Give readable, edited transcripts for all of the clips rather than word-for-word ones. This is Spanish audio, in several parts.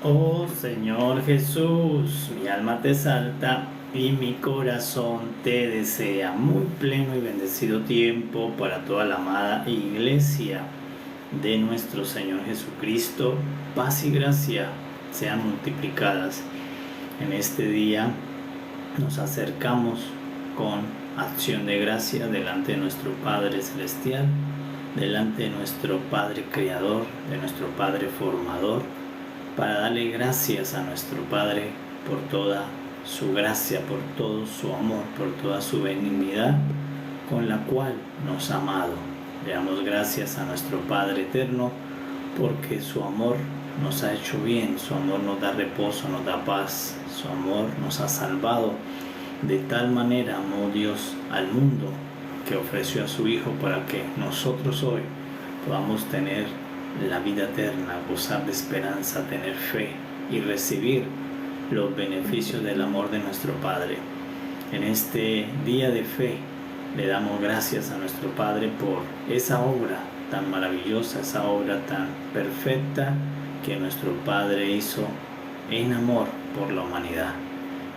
Oh Señor Jesús, mi alma te exalta y mi corazón te desea. Muy pleno y bendecido tiempo para toda la amada Iglesia de nuestro Señor Jesucristo. Paz y gracia sean multiplicadas. En este día nos acercamos con acción de gracia delante de nuestro Padre Celestial, delante de nuestro Padre Creador, de nuestro Padre Formador, para darle gracias a nuestro Padre por toda su gracia, por todo su amor, por toda su benignidad con la cual nos ha amado. Le damos gracias a nuestro Padre eterno porque su amor nos ha hecho bien, su amor nos da reposo, nos da paz, su amor nos ha salvado. De tal manera amó Dios al mundo que ofreció a su Hijo para que nosotros hoy podamos tener la vida eterna, gozar de esperanza, tener fe y recibir los beneficios del amor de nuestro Padre. En este día de fe le damos gracias a nuestro Padre por esa obra tan maravillosa, esa obra tan perfecta que nuestro Padre hizo en amor por la humanidad.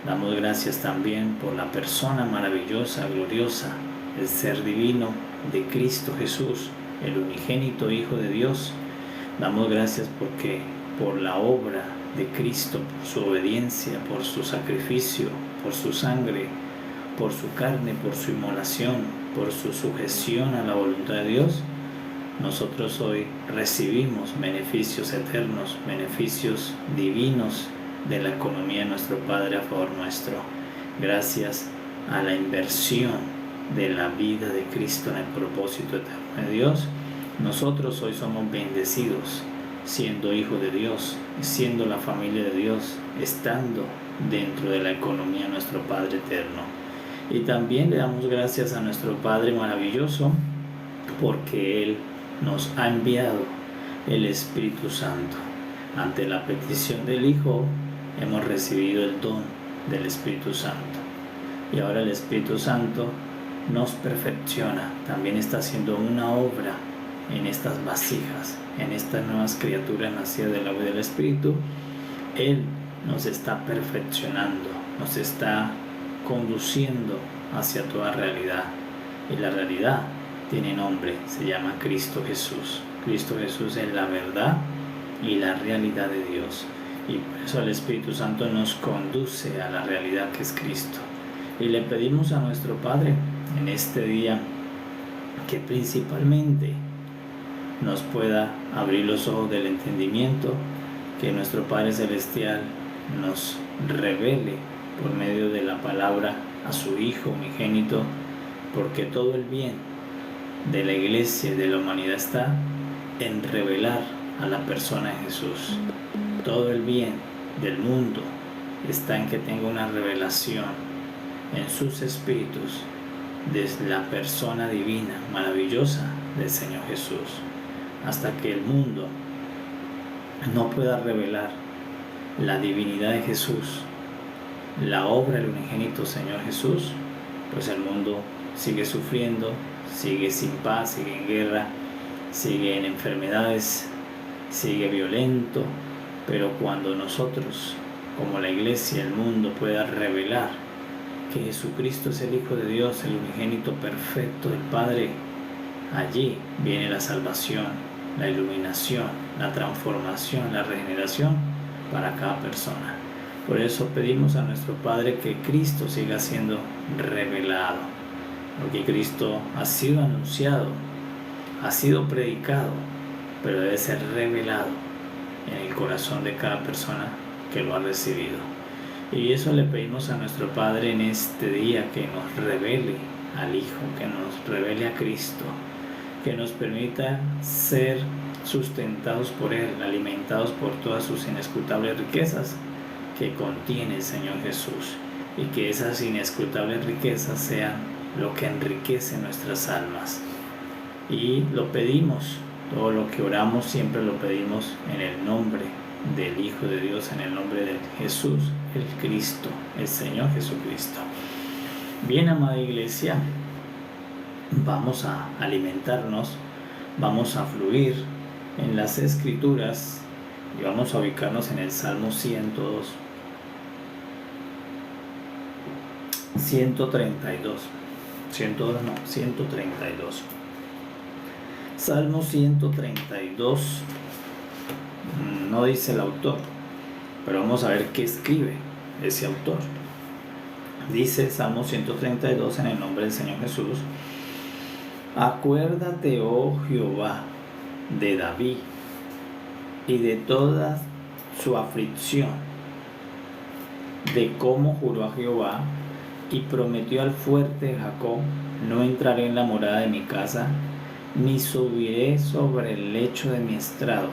Damos gracias también por la persona maravillosa, gloriosa, el ser divino de Cristo Jesús, el unigénito Hijo de Dios. Damos gracias porque por la obra de Cristo, por su obediencia, por su sacrificio, por su sangre, por su carne, por su inmolación, por su sujeción a la voluntad de Dios, nosotros hoy recibimos beneficios eternos, beneficios divinos de la economía de nuestro Padre a favor nuestro, gracias a la inversión de la vida de Cristo en el propósito eterno de Dios. Nosotros hoy somos bendecidos siendo hijos de Dios, siendo la familia de Dios, estando dentro de la economía de nuestro Padre eterno. Y también le damos gracias a nuestro Padre maravilloso porque Él nos ha enviado el Espíritu Santo. Ante la petición del Hijo hemos recibido el don del Espíritu Santo. Y ahora el Espíritu Santo nos perfecciona, también está haciendo una obra en estas vasijas, en estas nuevas criaturas nacidas del agua y del Espíritu. Él nos está perfeccionando, nos está conduciendo hacia toda realidad. Y la realidad tiene nombre, se llama Cristo Jesús. Cristo Jesús es la verdad y la realidad de Dios. Y por eso el Espíritu Santo nos conduce a la realidad que es Cristo. Y le pedimos a nuestro Padre en este día que principalmente nos pueda abrir los ojos del entendimiento, que nuestro Padre Celestial nos revele por medio de la palabra a su Hijo unigénito, porque todo el bien de la Iglesia y de la humanidad está en revelar a la persona de Jesús. Todo el bien del mundo está en que tenga una revelación en sus espíritus de la persona divina, maravillosa del Señor Jesús. Hasta que el mundo no pueda revelar la divinidad de Jesús, la obra del unigénito Señor Jesús, pues el mundo sigue sufriendo, sigue sin paz, sigue en guerra, sigue en enfermedades, sigue violento. Pero cuando nosotros, como la Iglesia, el mundo, pueda revelar que Jesucristo es el Hijo de Dios, el unigénito perfecto del Padre, allí viene la salvación, la iluminación, la transformación, la regeneración para cada persona. Por eso pedimos a nuestro Padre que Cristo siga siendo revelado, porque Cristo ha sido anunciado, ha sido predicado, pero debe ser revelado en el corazón de cada persona que lo ha recibido. Y eso le pedimos a nuestro Padre en este día, que nos revele al Hijo, que nos revele a Cristo, que nos permita ser sustentados por Él, alimentados por todas sus inescrutables riquezas que contiene el Señor Jesús, y que esas inescrutables riquezas sean lo que enriquece nuestras almas. Y lo pedimos, todo lo que oramos siempre lo pedimos en el nombre del Hijo de Dios, en el nombre de Jesús, el Cristo, el Señor Jesucristo. Bien, amada Iglesia, vamos a alimentarnos, vamos a fluir en las Escrituras Y vamos a ubicarnos en el Salmo 102. 132. 102 no, 132. Salmo 132. No dice el autor, pero vamos a ver qué escribe ese autor. Dice el Salmo 132 en el nombre del Señor Jesús: acuérdate, oh Jehová, de David y de toda su aflicción, de cómo juró a Jehová y prometió al fuerte de Jacob: no entraré en la morada de mi casa, ni subiré sobre el lecho de mi estrado,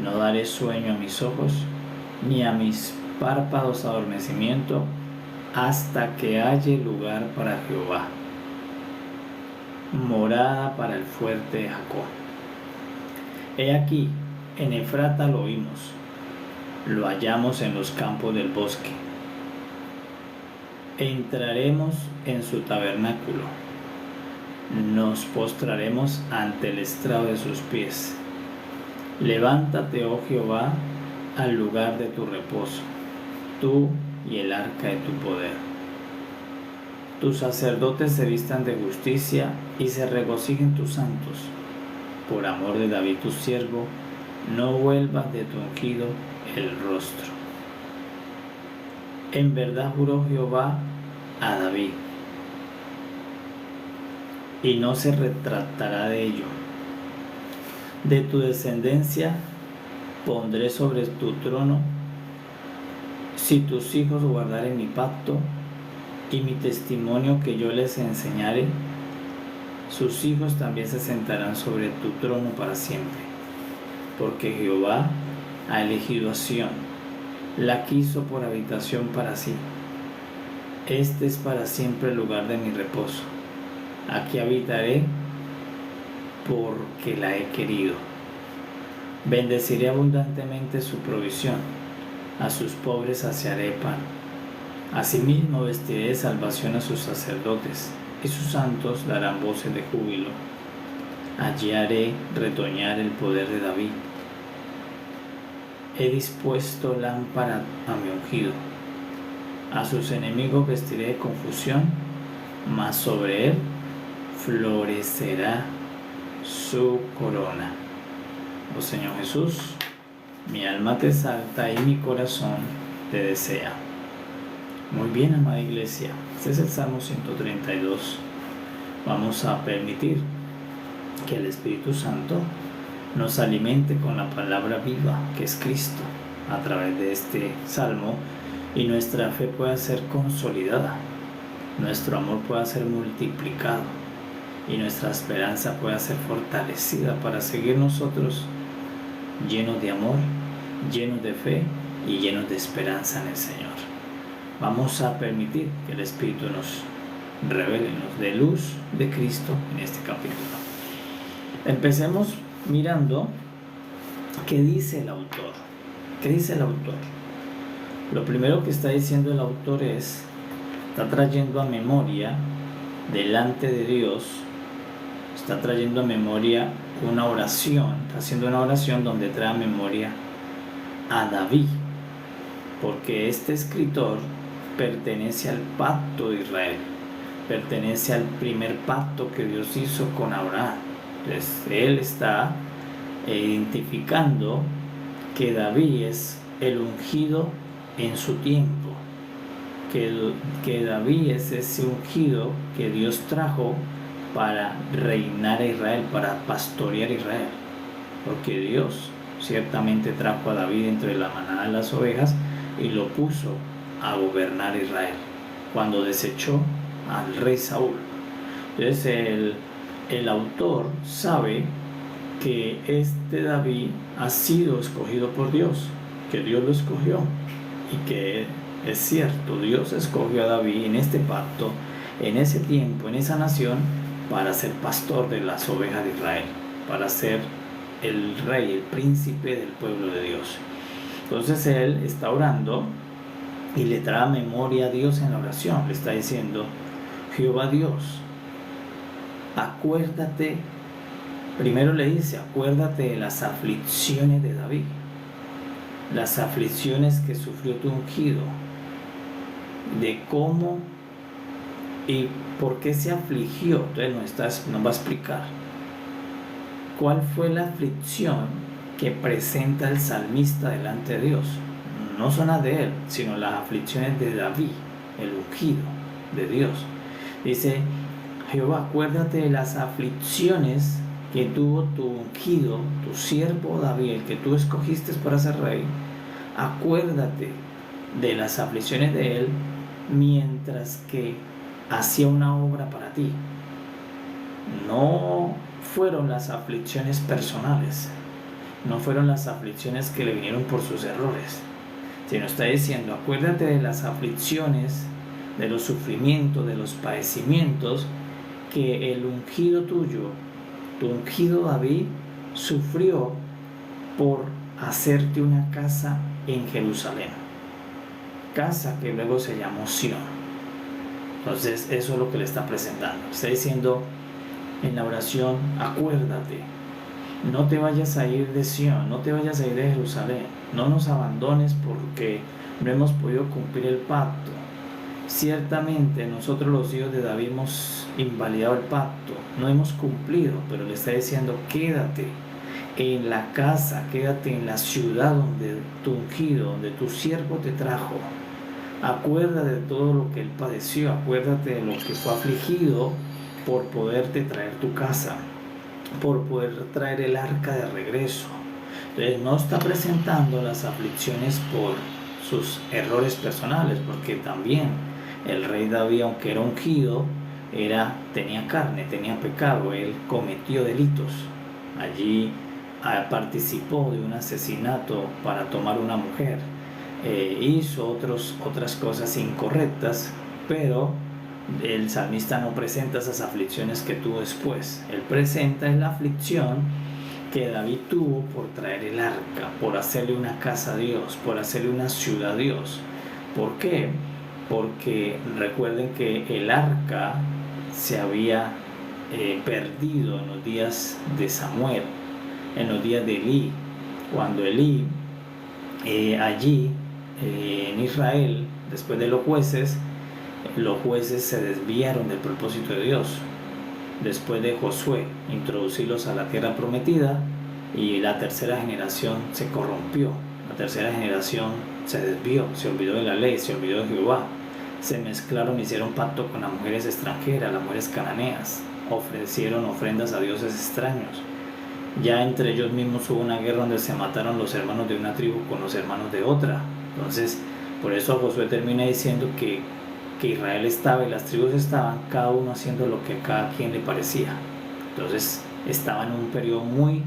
no daré sueño a mis ojos, ni a mis párpados adormecimiento, hasta que halle lugar para Jehová, morada para el fuerte de Jacob. He aquí, en Efrata lo oímos, lo hallamos en los campos del bosque. Entraremos en su tabernáculo, nos postraremos ante el estrado de sus pies. Levántate, oh Jehová, al lugar de tu reposo, tú y el arca de tu poder. Tus sacerdotes se vistan de justicia y se regocijen tus santos. Por amor de David tu siervo, no vuelvas de tu ungido el rostro. En verdad juró Jehová a David, y no se retractará de ello. De tu descendencia pondré sobre tu trono, si tus hijos guardaren mi pacto y mi testimonio que yo les enseñaré, sus hijos también se sentarán sobre tu trono para siempre. Porque Jehová ha elegido a Sión, la quiso por habitación para sí. Este es para siempre el lugar de mi reposo. Aquí habitaré porque la he querido. Bendeciré abundantemente su provisión, a sus pobres saciaré pan. Asimismo vestiré de salvación a sus sacerdotes, y sus santos darán voces de júbilo. Allí haré retoñar el poder de David. He dispuesto lámpara a mi ungido. A sus enemigos vestiré de confusión, mas sobre él florecerá su corona. Oh Señor Jesús, mi alma te exalta y mi corazón te desea. Muy bien, amada iglesia, este es el Salmo 132. Vamos a permitir que el Espíritu Santo nos alimente con la palabra viva que es Cristo a través de este Salmo, y nuestra fe pueda ser consolidada, nuestro amor pueda ser multiplicado y nuestra esperanza pueda ser fortalecida para seguir nosotros llenos de amor, llenos de fe y llenos de esperanza en el Señor. Vamos a permitir que el Espíritu nos revele, nos dé luz de Cristo en este capítulo. Empecemos mirando qué dice el autor. ¿Qué dice el autor? Lo primero que está diciendo el autor está trayendo a memoria delante de Dios, está trayendo a memoria una oración, está haciendo una oración donde trae a memoria a David, porque este escritor pertenece al pacto de Israel, pertenece al primer pacto que Dios hizo con Abraham. Entonces él está identificando que David es el ungido en su tiempo, que David es ese ungido que Dios trajo para reinar a Israel, para pastorear a Israel, porque Dios ciertamente trajo a David entre la manada de las ovejas y lo puso a gobernar a Israel cuando desechó al rey Saúl. Entonces el autor sabe que este David ha sido escogido por Dios, que Dios lo escogió, y que es cierto, Dios escogió a David en este pacto, en ese tiempo, en esa nación, para ser pastor de las ovejas de Israel, para ser el rey, el príncipe del pueblo de Dios. Entonces él está orando y le trae a memoria a Dios en la oración. Le está diciendo: Jehová Dios, acuérdate. Primero le dice: acuérdate de las aflicciones de David. las aflicciones que sufrió tu ungido, de cómo y por qué se afligió. Entonces nos va a explicar cuál fue la aflicción que presenta el salmista delante de Dios. No son las de él, sino las aflicciones de David, el ungido de Dios. Dice: Jehová, acuérdate de las aflicciones que tuvo tu ungido, tu siervo David, el que tú escogiste para ser rey. Acuérdate de las aflicciones de él mientras que hacía una obra para ti. No fueron las aflicciones personales, no fueron las aflicciones que le vinieron por sus errores, sino está diciendo: acuérdate de las aflicciones, de los sufrimientos, de los padecimientos que el ungido tuyo, tu ungido David, sufrió por hacerte una casa en Jerusalén, casa que luego se llamó Sión. Entonces eso es lo que le está presentando. Está diciendo en la oración: acuérdate, no te vayas a ir de Sión, no te vayas a ir de Jerusalén, no nos abandones porque no hemos podido cumplir el pacto. Ciertamente nosotros los hijos de David hemos invalidado el pacto, no hemos cumplido, pero le está diciendo: quédate en la casa, quédate en la ciudad donde tu ungido, donde tu siervo te trajo. Acuérdate de todo lo que él padeció, acuérdate de lo que fue afligido por poderte traer tu casa, por poder traer el arca de regreso. Entonces no está presentando las aflicciones por sus errores personales, porque también el rey David, aunque era ungido, tenía carne, tenía pecado, él cometió delitos. Allí participó de un asesinato para tomar una mujer, hizo otras cosas incorrectas, pero el salmista no presenta esas aflicciones que tuvo después. Él presenta la aflicción que David tuvo por traer el arca, por hacerle una casa a Dios, por hacerle una ciudad a Dios. ¿Por qué? Porque recuerden que el arca se había perdido en los días de Samuel, en los días de Elí, cuando Elí allí en Israel, después de los jueces se desviaron del propósito de Dios. Después de Josué introducirlos a la tierra prometida, y la tercera generación se corrompió, la tercera generación se desvió, se olvidó de la ley, se olvidó de Jehová, se mezclaron, hicieron pacto con las mujeres extranjeras, las mujeres cananeas, ofrecieron ofrendas a dioses extraños. Ya entre ellos mismos hubo una guerra donde se mataron los hermanos de una tribu con los hermanos de otra. Entonces, por eso Josué termina diciendo que Israel estaba y las tribus estaban, cada uno haciendo lo que a cada quien le parecía. Entonces estaba en un periodo muy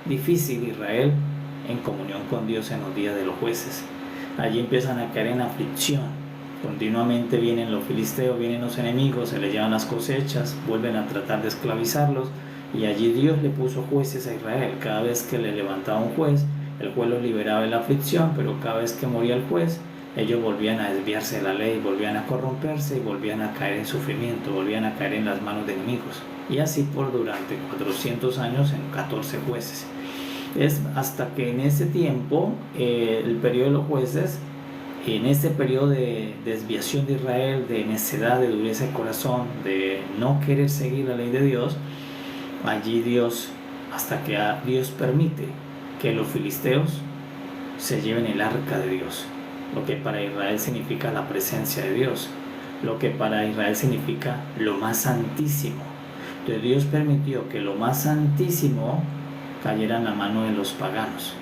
difícil Israel en comunión con Dios en los días de los jueces. Allí empiezan a caer en aflicción, continuamente vienen los filisteos, vienen los enemigos, se les llevan las cosechas, vuelven a tratar de esclavizarlos, y allí Dios le puso jueces a Israel. Cada vez que le levantaba un juez, el juez los liberaba de la aflicción, pero cada vez que moría el juez, ellos volvían a desviarse de la ley, volvían a corromperse y volvían a caer en sufrimiento, volvían a caer en las manos de enemigos. Y así durante 400 años en 14 jueces. Es hasta que en ese tiempo, el periodo de los jueces, en ese periodo de desviación de Israel, de necedad, de dureza de corazón, de no querer seguir la ley de Dios, allí Dios, hasta que Dios permite que los filisteos se lleven el arca de Dios, lo que para Israel significa la presencia de Dios, lo que para Israel significa lo más santísimo. Entonces Dios permitió que lo más santísimo cayera en la mano de los paganos.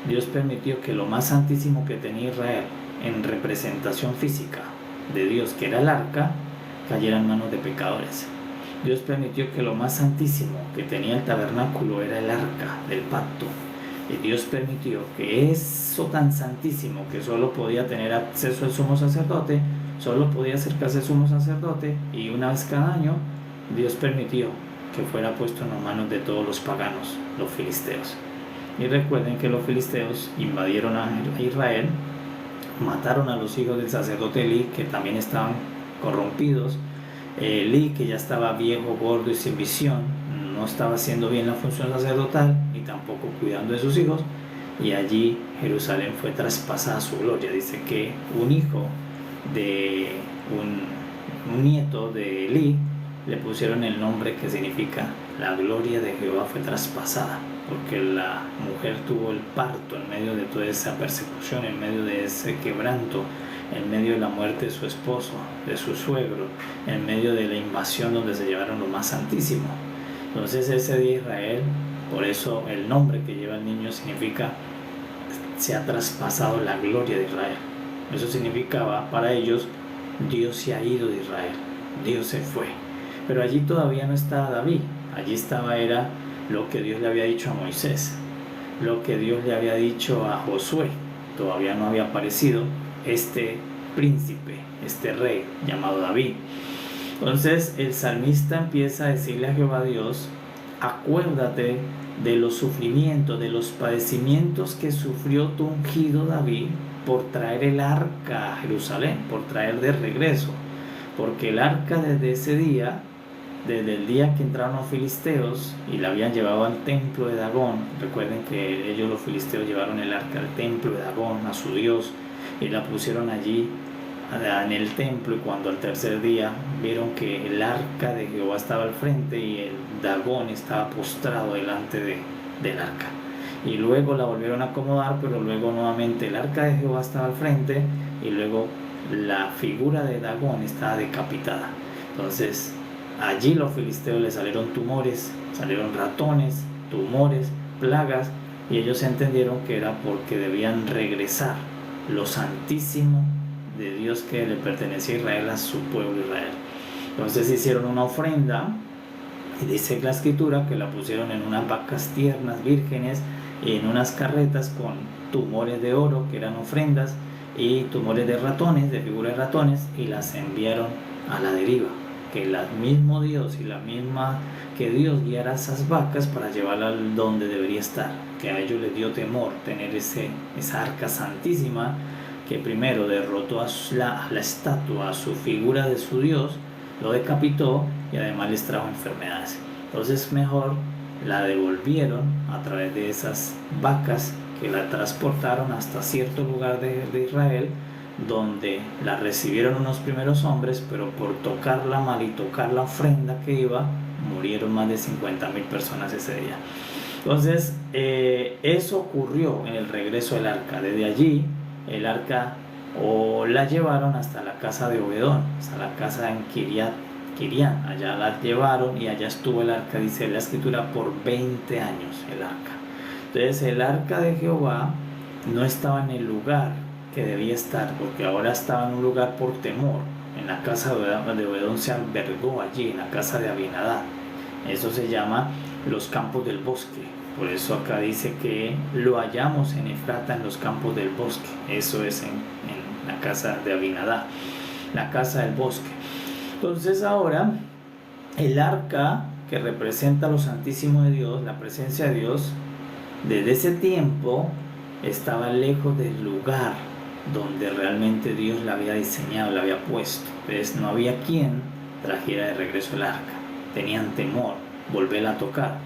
Dios permitió que lo más santísimo que tenía Israel en representación física de Dios, que era el arca, cayera en manos de pecadores. Dios permitió que lo más santísimo que tenía el tabernáculo era el arca del pacto. Y Dios permitió que eso tan santísimo, que solo podía tener acceso el sumo sacerdote, solo podía acercarse el sumo sacerdote, y una vez cada año, Dios permitió que fuera puesto en las manos de todos los paganos, los filisteos. Y recuerden que los filisteos invadieron a Israel, mataron a los hijos del sacerdote Elí, que también estaban corrompidos. Elí, que ya estaba viejo, gordo y sin visión, no estaba haciendo bien la función sacerdotal, ni tampoco cuidando de sus hijos, y allí Jerusalén fue traspasada su gloria. Dice que un hijo de un nieto de Elí le pusieron el nombre que significa la gloria de Jehová fue traspasada, porque la mujer tuvo el parto en medio de toda esa persecución, en medio de ese quebranto, en medio de la muerte de su esposo, de su suegro, en medio de la invasión donde se llevaron lo más santísimo. Entonces ese día Israel, por eso el nombre que lleva el niño significa se ha traspasado la gloria de Israel. Eso significaba para ellos Dios se ha ido de Israel, Dios se fue. Pero allí todavía no estaba David, allí era lo que Dios le había dicho a Moisés, lo que Dios le había dicho a Josué. Todavía no había aparecido este príncipe, este rey llamado David. Entonces el salmista empieza a decirle a Jehová Dios: acuérdate de los sufrimientos, de los padecimientos que sufrió tu ungido David por traer el arca a Jerusalén, por traer de regreso, porque el arca desde ese día, desde el día que entraron los filisteos y la habían llevado al templo de Dagón. Recuerden que ellos, los filisteos, llevaron el arca al templo de Dagón, a su dios, y la pusieron allí en el templo, y cuando al tercer día vieron que el arca de Jehová estaba al frente y el Dagón estaba postrado delante del arca, y luego la volvieron a acomodar, pero luego nuevamente el arca de Jehová estaba al frente y luego la figura de Dagón estaba decapitada. Entonces allí los filisteos les salieron tumores, salieron ratones, tumores, plagas, y ellos entendieron que era porque debían regresar lo santísimo de Dios que le pertenecía a Israel, a su pueblo Israel. Entonces hicieron una ofrenda, y dice la escritura que la pusieron en unas vacas tiernas vírgenes y en unas carretas con tumores de oro, que eran ofrendas, y tumores de ratones, de figuras de ratones, y las enviaron a la deriva. Que el mismo Dios y la misma que Dios guiara a esas vacas para llevarla donde debería estar, que a ellos les dio temor tener esa arca santísima, que primero derrotó a la estatua, a su figura de su Dios, lo decapitó y además les trajo enfermedades. Entonces mejor la devolvieron a través de esas vacas, que la transportaron hasta cierto lugar de Israel, donde la recibieron unos primeros hombres, pero por tocarla mal y tocar la ofrenda que iba, murieron más de 50,000 personas ese día. Entonces eso ocurrió en el regreso del arca. Desde allí el arca la llevaron hasta la casa de Obedón, hasta la casa en Kirián. Allá la llevaron y allá estuvo el arca, dice la escritura, por 20 años el arca. Entonces el arca de Jehová no estaba en el lugar que debía estar, porque ahora estaba en un lugar por temor. En la casa de Obedón se albergó allí, en la casa de Abinadab. Eso se llama los campos del bosque. Por eso acá dice que lo hallamos en Efrata, en los campos del bosque. Eso es en la casa de Abinadab, la casa del bosque. Entonces ahora el arca, que representa lo santísimo de Dios, la presencia de Dios, desde ese tiempo estaba lejos del lugar donde realmente Dios la había diseñado, la había puesto. Entonces no había quien trajera de regreso el arca. Tenían temor volverla a tocar.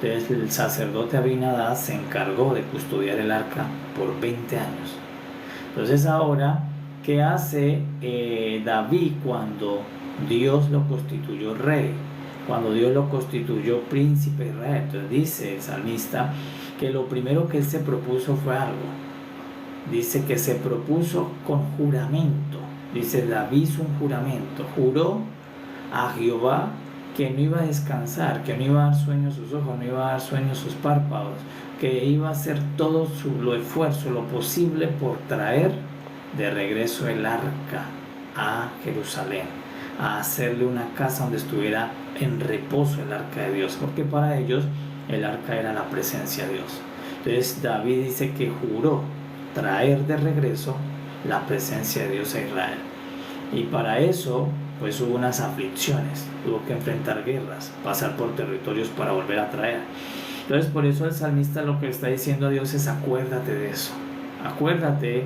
Entonces el sacerdote Abinadab se encargó de custodiar el arca por 20 años. Entonces ahora, ¿qué hace David cuando Dios lo constituyó rey? Cuando Dios lo constituyó príncipe de Israel. Entonces dice el salmista que lo primero que él se propuso fue algo. Dice que se propuso con juramento. Dice, David hizo un juramento. Juró a Jehová que no iba a descansar, que no iba a dar sueño a sus ojos, no iba a dar sueño a sus párpados, que iba a hacer todo lo esfuerzo, lo posible por traer de regreso el arca a Jerusalén, a hacerle una casa donde estuviera en reposo el arca de Dios, porque para ellos el arca era la presencia de Dios. Entonces David dice que juró traer de regreso la presencia de Dios a Israel, y para eso pues hubo unas aflicciones, tuvo que enfrentar guerras, pasar por territorios para volver a traer. Entonces por eso el salmista lo que está diciendo a Dios es: acuérdate de eso, acuérdate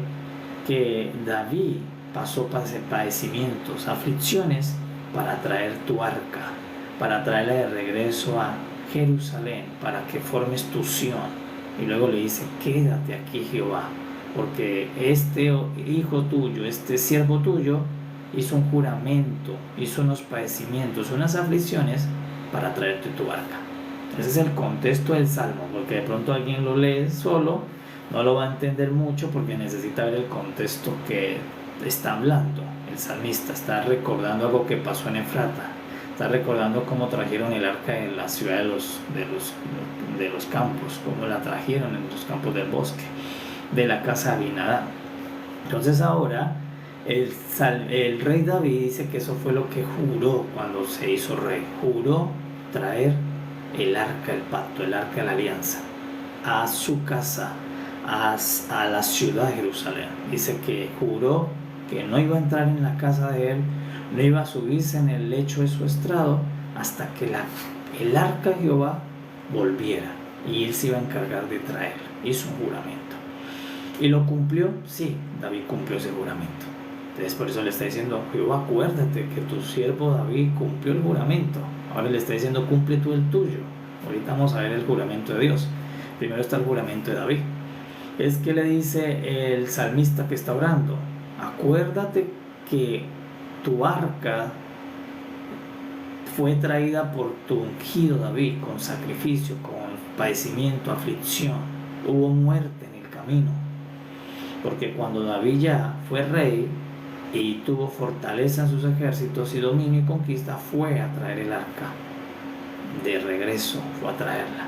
que David pasó padecimientos, aflicciones para traer tu arca, para traerla de regreso a Jerusalén, para que formes tu Sión, Y luego le dice, quédate aquí Jehová, porque este hijo tuyo, este siervo tuyo, hizo un juramento, hizo unos padecimientos, unas aflicciones para traerte tu arca. Ese es el contexto del Salmo, porque de pronto alguien lo lee solo, no lo va a entender mucho porque necesita ver el contexto que está hablando. El salmista está recordando algo que pasó en Efrata, está recordando cómo trajeron el arca de la ciudad de los campos, cómo la trajeron en los campos del bosque, de la casa de Abinadab. Entonces ahora el rey David dice que eso fue lo que juró cuando se hizo rey. Juró traer el arca del pacto, el arca de la alianza, a su casa, a la ciudad de Jerusalén. Dice que juró que no iba a entrar en la casa de él, no iba a subirse en el lecho de su estrado hasta que el arca de Jehová volviera, y él se iba a encargar de traerla. Hizo un juramento. ¿Y lo cumplió? Sí, David cumplió ese juramento. Entonces por eso le está diciendo, Jehová, acuérdate que tu siervo David cumplió el juramento. Ahora le está diciendo, cumple tú el tuyo. Ahorita vamos a ver el juramento de Dios. Primero está el juramento de David. Es que le dice el salmista que está orando, acuérdate que tu arca fue traída por tu ungido David, con sacrificio, con padecimiento, aflicción. Hubo muerte en el camino. Porque cuando David ya fue rey y tuvo fortaleza en sus ejércitos y dominio y conquista, fue a traer el arca. De regreso fue a traerla.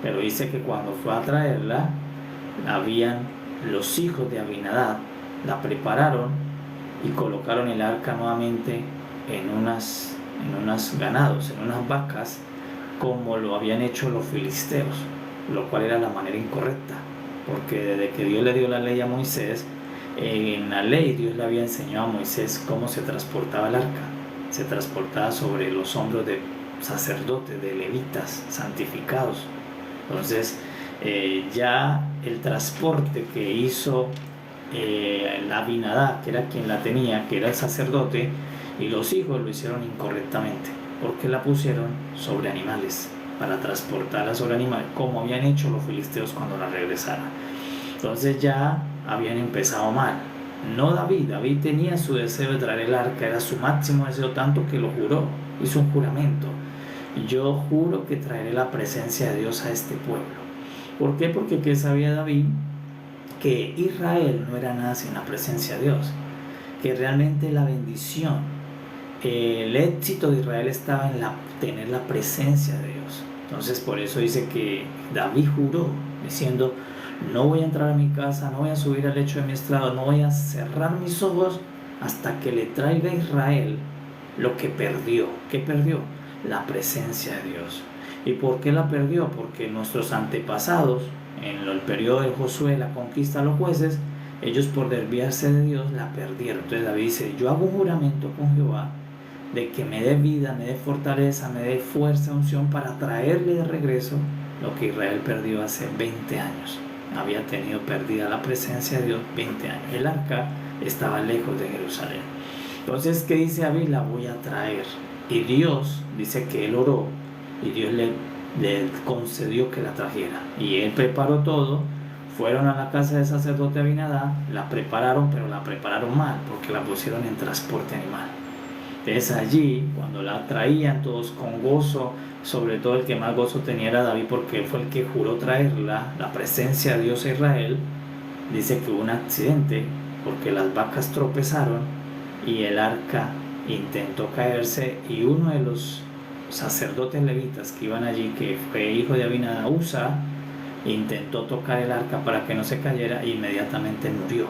Pero dice que cuando fue a traerla, habían los hijos de Abinadab, la prepararon y colocaron el arca nuevamente en unas ganados, en unas vacas, como lo habían hecho los filisteos, lo cual era la manera incorrecta, porque desde que Dios le dio la ley a Moisés, en la ley Dios le había enseñado a Moisés cómo se transportaba el arca. Se transportaba sobre los hombros de sacerdotes, de levitas santificados. Entonces ya el transporte que hizo Abinadab, que era quien la tenía, que era el sacerdote, y los hijos lo hicieron incorrectamente, porque la pusieron sobre animales, para transportarla sobre animales, como habían hecho los filisteos cuando la regresaron. Entonces ya habían empezado mal. No David tenía su deseo de traer el arca, era su máximo deseo, tanto que lo juró, hizo un juramento. Yo juro que traeré la presencia de Dios a este pueblo. ¿Por qué? Porque ¿qué sabía David? Que Israel no era nada sin la presencia de Dios, que realmente la bendición, el éxito de Israel estaba en tener la presencia de Dios. Entonces por eso dice que David juró, diciendo, no voy a entrar a mi casa, no voy a subir al lecho de mi estrado, no voy a cerrar mis ojos hasta que le traiga a Israel lo que perdió. ¿Qué perdió? La presencia de Dios. ¿Y por qué la perdió? Porque nuestros antepasados, en el periodo de Josué, la conquista de los jueces, ellos por desviarse de Dios la perdieron. Entonces David dice, yo hago un juramento con Jehová de que me dé vida, me dé fortaleza, me dé fuerza, unción para traerle de regreso lo que Israel perdió hace 20 años. Había tenido perdida la presencia de Dios 20 años. El arca estaba lejos de Jerusalén. Entonces, ¿qué dice David? La voy a traer. Y Dios dice que él oró y Dios le concedió que la trajera. Y él preparó todo. Fueron a la casa del sacerdote Abinadab, la prepararon, pero la prepararon mal, porque la pusieron en transporte animal. Entonces allí, cuando la traían todos con gozo, sobre todo el que más gozo tenía era David, porque él fue el que juró traerla, la presencia de Dios a Israel. Dice que hubo un accidente, porque las vacas tropezaron y el arca intentó caerse, y uno de los sacerdotes levitas que iban allí, que fue hijo de Abinadab, Usa, intentó tocar el arca para que no se cayera e inmediatamente murió.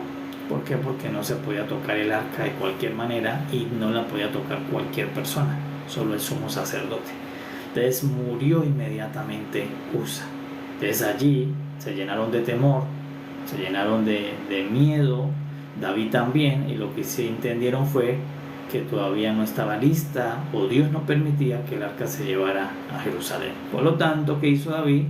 ¿Por qué? Porque no se podía tocar el arca de cualquier manera y no la podía tocar cualquier persona, solo el sumo sacerdote. Entonces murió inmediatamente Usa. Entonces allí se llenaron de temor, se llenaron de miedo, David también, y lo que sí entendieron fue que todavía no estaba lista, o Dios no permitía que el arca se llevara a Jerusalén. Por lo tanto, ¿qué hizo David?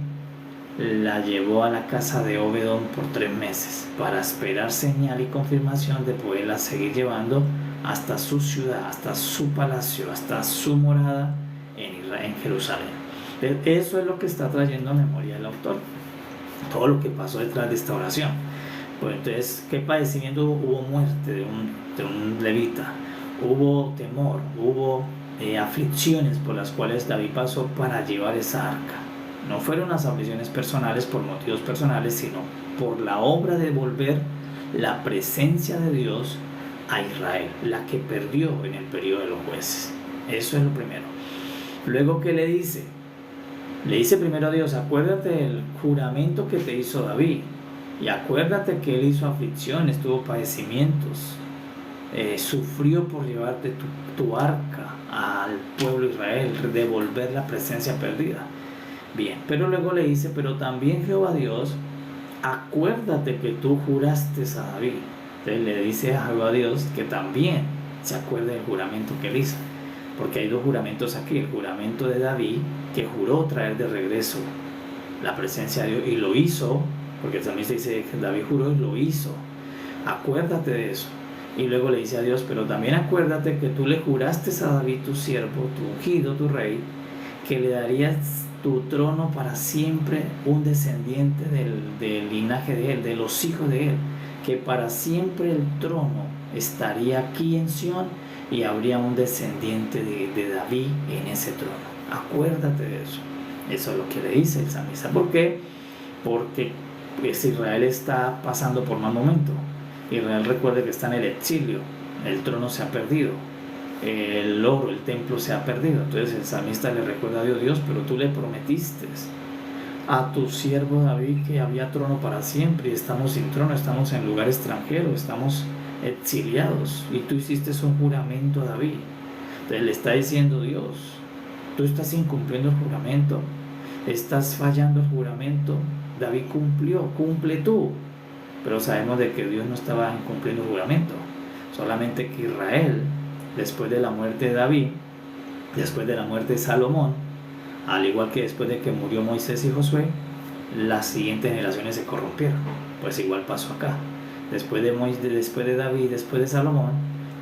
La llevó a la casa de Obedón por 3 meses para esperar señal y confirmación de poderla seguir llevando hasta su ciudad, hasta su palacio, hasta su morada en Jerusalén. Eso es lo que está trayendo a memoria el autor. todo lo que pasó detrás de esta oración. Pues entonces, ¿qué padecimiento hubo? Hubo muerte de un levita, hubo temor, hubo aflicciones por las cuales David pasó para llevar esa arca. No fueron las aflicciones personales por motivos personales, sino por la obra de devolver la presencia de Dios a Israel, la que perdió en el periodo de los jueces. Eso es lo primero. Luego, ¿qué le dice? Le dice primero a Dios: acuérdate del juramento que te hizo David, y acuérdate que él hizo aflicciones, tuvo padecimientos, sufrió por llevarte tu arca al pueblo de Israel, devolver la presencia perdida. Bien, pero luego le dice: pero también, Jehová Dios, acuérdate que tú juraste a David. Entonces le dice a Jehová Dios que también se acuerde del juramento que él hizo, porque hay dos juramentos aquí: el juramento de David, que juró traer de regreso la presencia de Dios, y lo hizo, porque también se dice que David juró y lo hizo. Acuérdate de eso. Y luego le dice a Dios: pero también acuérdate que tú le juraste a David tu siervo, tu ungido, tu rey, que le darías tu trono para siempre, un descendiente del linaje de él, de los hijos de él, que para siempre el trono estaría aquí en Sión y habría un descendiente de David en ese trono. Acuérdate de eso. Eso es lo que le dice el salmista. ¿Por qué? Porque pues Israel está pasando por mal momento. Israel, recuerde que está en el exilio, el trono se ha perdido, el oro, el templo se ha perdido. Entonces el salmista le recuerda a Dios: Dios, pero tú le prometiste a tu siervo David que había trono para siempre, y estamos sin trono, estamos en lugar extranjero, estamos exiliados, y tú hiciste un juramento a David. Entonces le está diciendo Dios: tú estás incumpliendo el juramento, estás fallando el juramento. David cumplió, cumple tú. Pero sabemos de que Dios no estaba incumpliendo el juramento, solamente que Israel, después de la muerte de David, después de la muerte de Salomón, al igual que después de que murió Moisés y Josué, las siguientes generaciones se corrompieron. Pues igual pasó acá. Después de David, después de Salomón,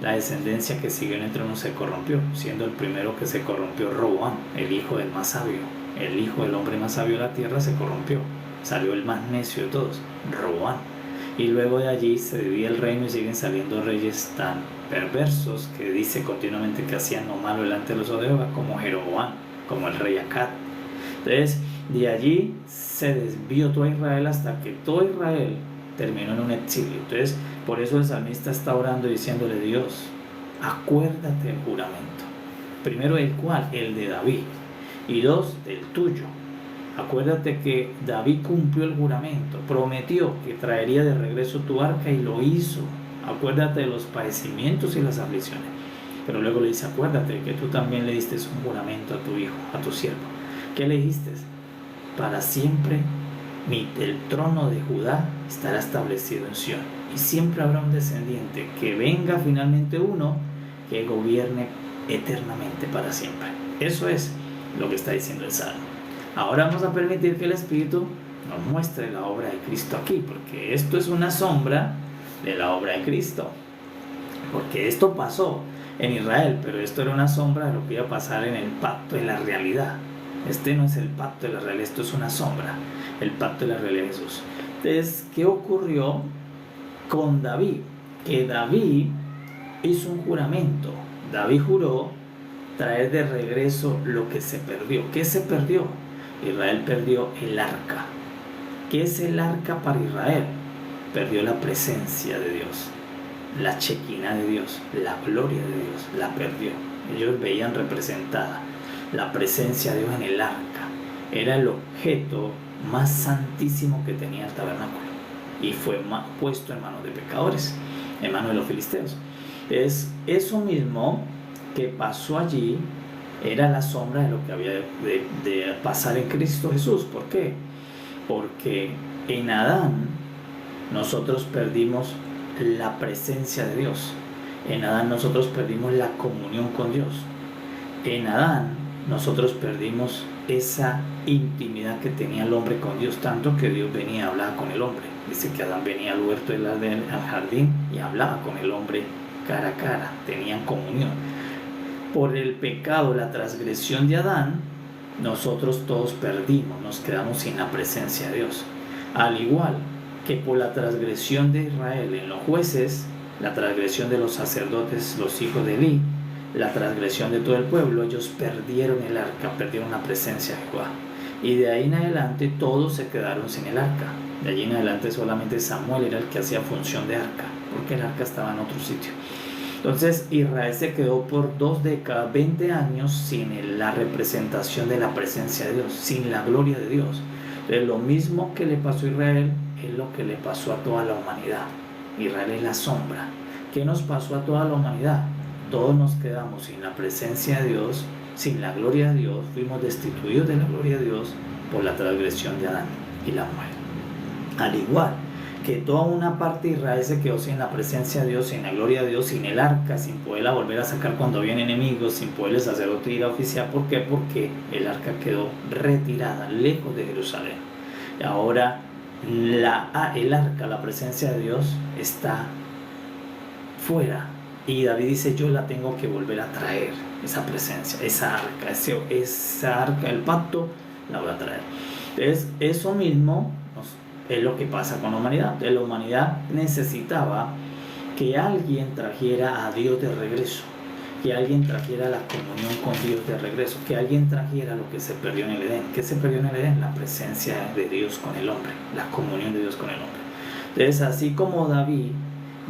la descendencia que siguió en el trono se corrompió, siendo el primero que se corrompió Roboam, el hijo del más sabio, el hijo del hombre más sabio de la tierra, se corrompió. Salió el más necio de todos, Roboam. Y luego de allí se divide el reino y siguen saliendo reyes tan perversos que dice continuamente que hacían lo malo delante de los ojos de Jehová, como Jeroboam, como el rey Acab. Entonces, de allí se desvió todo Israel hasta que todo Israel terminó en un exilio. Entonces, por eso el salmista está orando y diciéndole: Dios, acuérdate del juramento. Primero, ¿el cuál? El de David. Y dos, del tuyo. Acuérdate que David cumplió el juramento, prometió que traería de regreso tu arca y lo hizo. Acuérdate de los padecimientos y las aflicciones. Pero luego le dice: acuérdate que tú también le diste un juramento a tu hijo, a tu siervo. ¿Qué le dijiste? Para siempre el trono de Judá estará establecido en Sión, y siempre habrá un descendiente, que venga finalmente uno que gobierne eternamente para siempre. Eso es lo que está diciendo el Salmo. Ahora vamos a permitir que el Espíritu nos muestre la obra de Cristo aquí, porque esto es una sombra de la obra de Cristo. Porque esto pasó en Israel, pero esto era una sombra de lo que iba a pasar en el pacto de la realidad. Este no es el pacto de la realidad, esto es una sombra, el pacto de la realidad de Jesús. Entonces, ¿qué ocurrió con David? Que David hizo un juramento. David juró traer de regreso lo que se perdió. ¿Qué se perdió? Israel perdió el arca. ¿Qué es el arca para Israel? Perdió la presencia de Dios, la chequina de Dios, la gloria de Dios, la perdió. Ellos veían representada la presencia de Dios en el arca. Era el objeto más santísimo que tenía el tabernáculo, y fue puesto en manos de pecadores, en manos de los filisteos. Es eso mismo que pasó allí, era la sombra de lo que había de pasar en Cristo Jesús. ¿Por qué? Porque en Adán nosotros perdimos la presencia de Dios. En Adán nosotros perdimos la comunión con Dios. En Adán nosotros perdimos esa intimidad que tenía el hombre con Dios, tanto que Dios venía a hablar con el hombre. Dice que Adán venía al huerto del jardín y hablaba con el hombre cara a cara, tenían comunión. Por el pecado, la transgresión de Adán, nosotros todos perdimos, nos quedamos sin la presencia de Dios. Al igual que por la transgresión de Israel en los jueces, la transgresión de los sacerdotes, los hijos de Elí, la transgresión de todo el pueblo, ellos perdieron el arca, perdieron la presencia de Jehová. Y de ahí en adelante todos se quedaron sin el arca. De allí en adelante solamente Samuel era el que hacía función de arca, porque el arca estaba en otro sitio. Entonces Israel se quedó por 2 décadas, 20 años, sin la representación de la presencia de Dios, sin la gloria de Dios. Entonces lo mismo que le pasó a Israel es lo que le pasó a toda la humanidad. Israel es la sombra. ¿Qué nos pasó a toda la humanidad? Todos nos quedamos sin la presencia de Dios, sin la gloria de Dios, fuimos destituidos de la gloria de Dios por la transgresión de Adán y la mujer. Al igual que toda una parte de Israel se quedó sin la presencia de Dios, sin la gloria de Dios, sin el arca, sin poderla volver a sacar cuando habían enemigos, sin poder el sacerdote ir a oficiar. ¿Por qué? Porque el arca quedó retirada, lejos de Jerusalén. Y ahora el arca, la presencia de Dios, está fuera. Y David dice, yo la tengo que volver a traer, esa presencia, esa arca del pacto, la voy a traer. Entonces, eso mismo es lo que pasa con la humanidad. Entonces, la humanidad necesitaba que alguien trajera a Dios de regreso, que alguien trajera la comunión con Dios de regreso, que alguien trajera lo que se perdió en el Edén. ¿Qué se perdió en el Edén? La presencia de Dios con el hombre, la comunión de Dios con el hombre. Entonces, así como David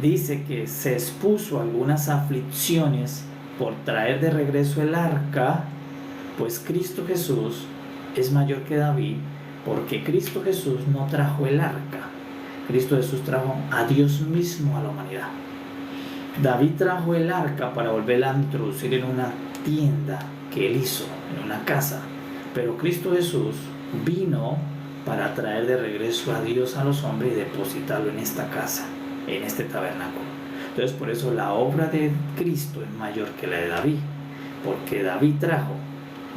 dice que se expuso a algunas aflicciones por traer de regreso el arca, pues Cristo Jesús es mayor que David, porque Cristo Jesús no trajo el arca. Cristo Jesús trajo a Dios mismo a la humanidad. David trajo el arca para volverla a introducir en una tienda que él hizo, en una casa. Pero Cristo Jesús vino para traer de regreso a Dios a los hombres y depositarlo en esta casa, en este tabernáculo. Entonces, por eso la obra de Cristo es mayor que la de David, porque David trajo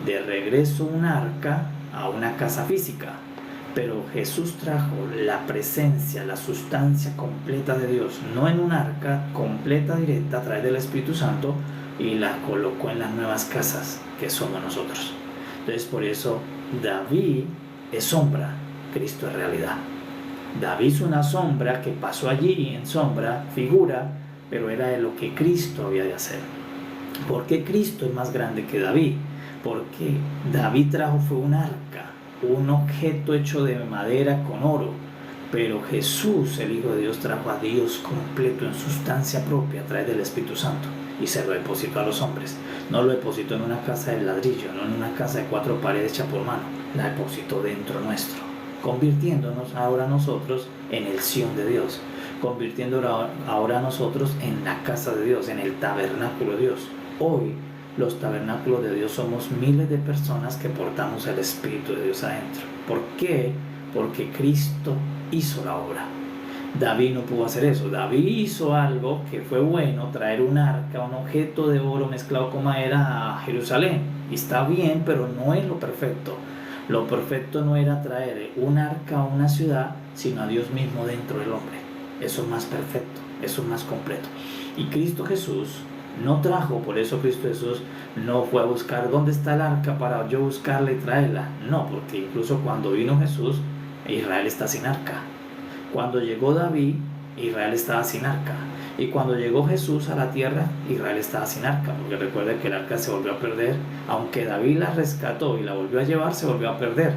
de regreso un arca a una casa física, pero Jesús trajo la presencia, la sustancia completa de Dios, no en un arca completa directa a través del Espíritu Santo, y la colocó en las nuevas casas que somos nosotros. Entonces, por eso David es sombra, Cristo es realidad. David es una sombra que pasó allí en sombra, figura, pero era de lo que Cristo había de hacer. ¿Por qué Cristo es más grande que David? Porque David trajo fue un arca, un objeto hecho de madera con oro, pero Jesús, el Hijo de Dios, trajo a Dios completo en sustancia propia a través del Espíritu Santo y se lo depositó a los hombres. No lo depositó en una casa de ladrillo, no en una casa de 4 paredes hecha por mano, la depositó dentro nuestro, convirtiéndonos ahora nosotros en el Sión de Dios, convirtiendo ahora nosotros en la casa de Dios, en el tabernáculo de Dios. Hoy los tabernáculos de Dios somos miles de personas que portamos el Espíritu de Dios adentro. ¿Por qué? Porque Cristo hizo la obra. David no pudo hacer eso. David hizo algo que fue bueno, traer un arca, un objeto de oro mezclado con madera a Jerusalén. Y está bien, pero no es lo perfecto. Lo perfecto no era traer un arca a una ciudad, sino a Dios mismo dentro del hombre. Eso es más perfecto, eso es más completo. Y Cristo Jesús no trajo, por eso Cristo Jesús no fue a buscar dónde está el arca para yo buscarla y traerla. No, porque incluso cuando vino Jesús, Israel está sin arca. Cuando llegó David, Israel estaba sin arca. Y cuando llegó Jesús a la tierra, Israel estaba sin arca, porque recuerda que el arca se volvió a perder. Aunque David la rescató y la volvió a llevar, se volvió a perder.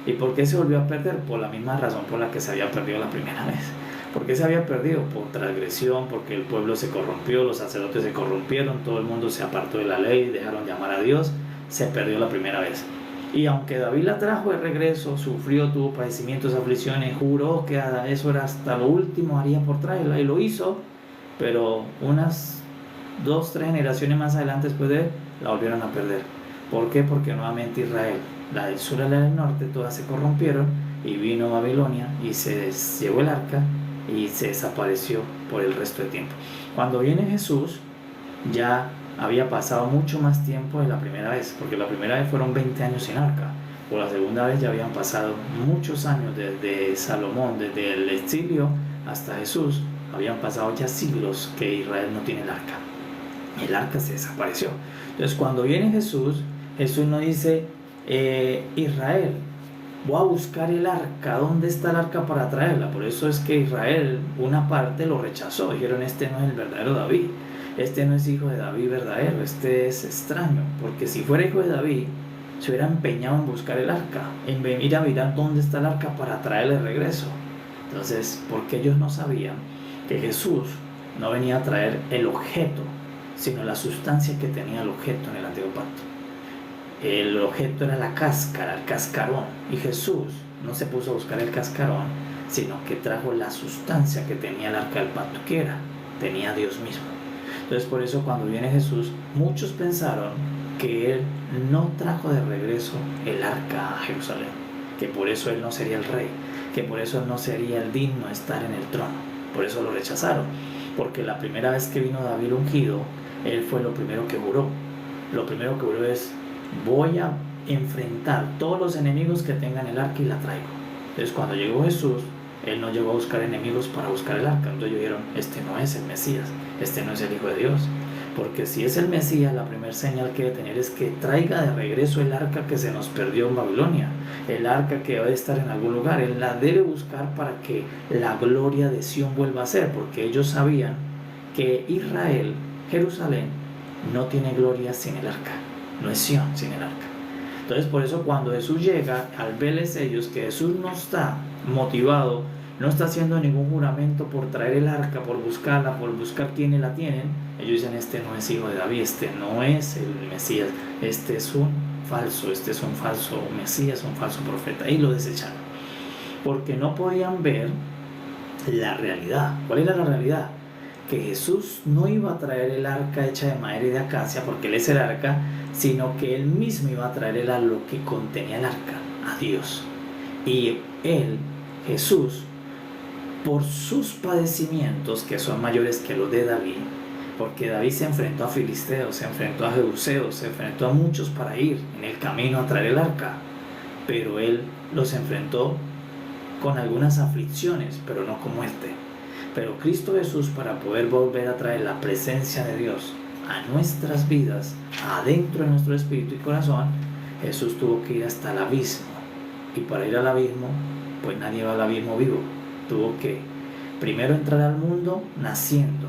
¿Y por qué se volvió a perder? Por la misma razón por la que se había perdido la primera vez. ¿Por qué se había perdido? Por transgresión, porque el pueblo se corrompió, los sacerdotes se corrompieron, todo el mundo se apartó de la ley, dejaron llamar a Dios, se perdió la primera vez. Y aunque David la trajo de regreso, sufrió, tuvo padecimientos, aflicciones, juró que eso era hasta lo último, haría por traerla, y lo hizo, pero unas 2, 3 generaciones más adelante después de él, la volvieron a perder. ¿Por qué? Porque nuevamente Israel, la del sur y la del norte, todas se corrompieron, y vino Babilonia y se llevó el arca y se desapareció por el resto del tiempo. Cuando viene Jesús, ya había pasado mucho más tiempo de la primera vez, porque la primera vez fueron 20 años sin arca. Por la segunda vez ya habían pasado muchos años, desde Salomón, desde el exilio hasta Jesús, habían pasado ya siglos que Israel no tiene el arca. El arca se desapareció. Entonces cuando viene Jesús, Jesús no dice, Israel, voy a buscar el arca, ¿dónde está el arca para traerla? Por eso es que Israel, una parte lo rechazó, dijeron, este no es el verdadero David, este no es hijo de David verdadero, este es extraño, porque si fuera hijo de David, se hubiera empeñado en buscar el arca, en venir a mirar dónde está el arca para traerle de regreso. Entonces, porque ellos no sabían que Jesús no venía a traer el objeto, sino la sustancia que tenía el objeto en el antiguo pacto. El objeto era la cáscara, el cascarón, y Jesús no se puso a buscar el cascarón, sino que trajo la sustancia que tenía el arca del pacto, que era, tenía Dios mismo. Entonces, por eso cuando viene Jesús, muchos pensaron que él no trajo de regreso el arca a Jerusalén, que por eso él no sería el rey, que por eso él no sería el digno de estar en el trono. Por eso lo rechazaron, porque la primera vez que vino David ungido, él fue lo primero que juró. Lo primero que juró es: voy a enfrentar todos los enemigos que tengan el arca y la traigo. Entonces, cuando llegó Jesús, él no llegó a buscar enemigos para buscar el arca. Entonces ellos dijeron: este no es el Mesías, este no es el Hijo de Dios. Porque si es el Mesías, la primera señal que debe tener es que traiga de regreso el arca que se nos perdió en Babilonia, el arca que debe estar en algún lugar. Él la debe buscar para que la gloria de Sión vuelva a ser, porque ellos sabían que Israel, Jerusalén, no tiene gloria sin el arca, no es Sión sin el arca. Entonces, por eso cuando Jesús llega, al verles ellos que Jesús no está motivado, no está haciendo ningún juramento por traer el arca, por buscarla, por buscar quiénes la tienen, ellos dicen: este no es hijo de David, este no es el Mesías, este es un falso Mesías, un falso profeta. Y lo desecharon, porque no podían ver la realidad. ¿Cuál era la realidad? Que Jesús no iba a traer el arca hecha de madera y de acacia, porque él es el arca, sino que él mismo iba a traer lo que contenía el arca, a Dios. Y él, Jesús, por sus padecimientos, que son mayores que los de David, porque David se enfrentó a filisteos, se enfrentó a jebuseos, se enfrentó a muchos para ir en el camino a traer el arca, pero él los enfrentó con algunas aflicciones, pero no con muerte. Pero Cristo Jesús, para poder volver a traer la presencia de Dios a nuestras vidas, adentro de nuestro espíritu y corazón, Jesús tuvo que ir hasta el abismo. Y para ir al abismo, pues nadie va al abismo vivo. Tuvo que primero entrar al mundo naciendo,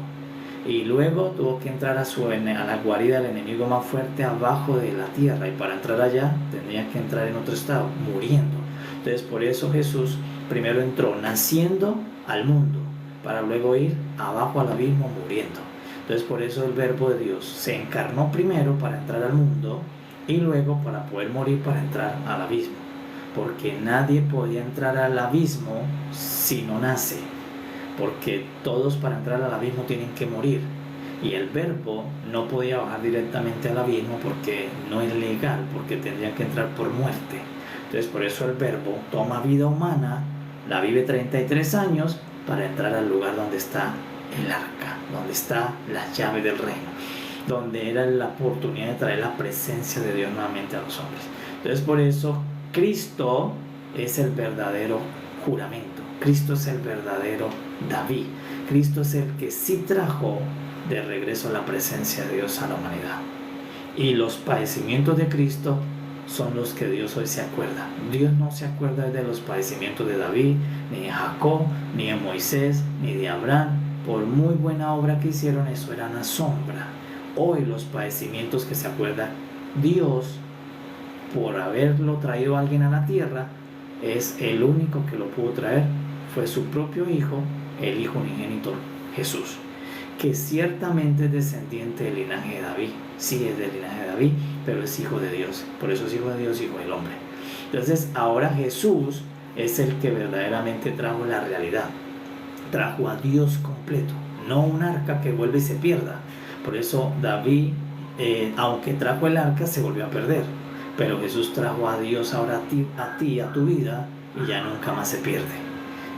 y luego tuvo que entrar a la guarida del enemigo más fuerte abajo de la tierra, y para entrar allá tendría que entrar en otro estado, muriendo. Entonces, por eso Jesús primero entró naciendo al mundo, para luego ir abajo al abismo muriendo. Entonces, por eso el Verbo de Dios se encarnó primero para entrar al mundo, y luego para poder morir para entrar al abismo, porque nadie podía entrar al abismo si no nace, porque todos para entrar al abismo tienen que morir, y el Verbo no podía bajar directamente al abismo porque no es legal, porque tendría que entrar por muerte. Entonces, por eso el Verbo toma vida humana, la vive 33 años para entrar al lugar donde está el arca, donde está la llave del reino, donde era la oportunidad de traer la presencia de Dios nuevamente a los hombres. Entonces, por eso Cristo es el verdadero juramento, Cristo es el verdadero David, Cristo es el que sí trajo de regreso la presencia de Dios a la humanidad. Y los padecimientos de Cristo son los que Dios hoy se acuerda. Dios no se acuerda de los padecimientos de David, ni de Jacob, ni de Moisés, ni de Abraham. Por muy buena obra que hicieron, eso era una sombra. Hoy los padecimientos que se acuerda Dios por haberlo traído a alguien a la tierra, es el único que lo pudo traer, fue su propio hijo, el hijo unigénito Jesús, que ciertamente es descendiente del linaje de David. Sí, es del linaje de David, pero es hijo de Dios. Por eso es hijo de Dios, hijo del hombre. Entonces, ahora Jesús es el que verdaderamente trajo la realidad, trajo a Dios completo, no un arca que vuelve y se pierda. Por eso David, aunque trajo el arca, se volvió a perder, pero Jesús trajo a Dios ahora a ti, a tu vida, y ya nunca más se pierde.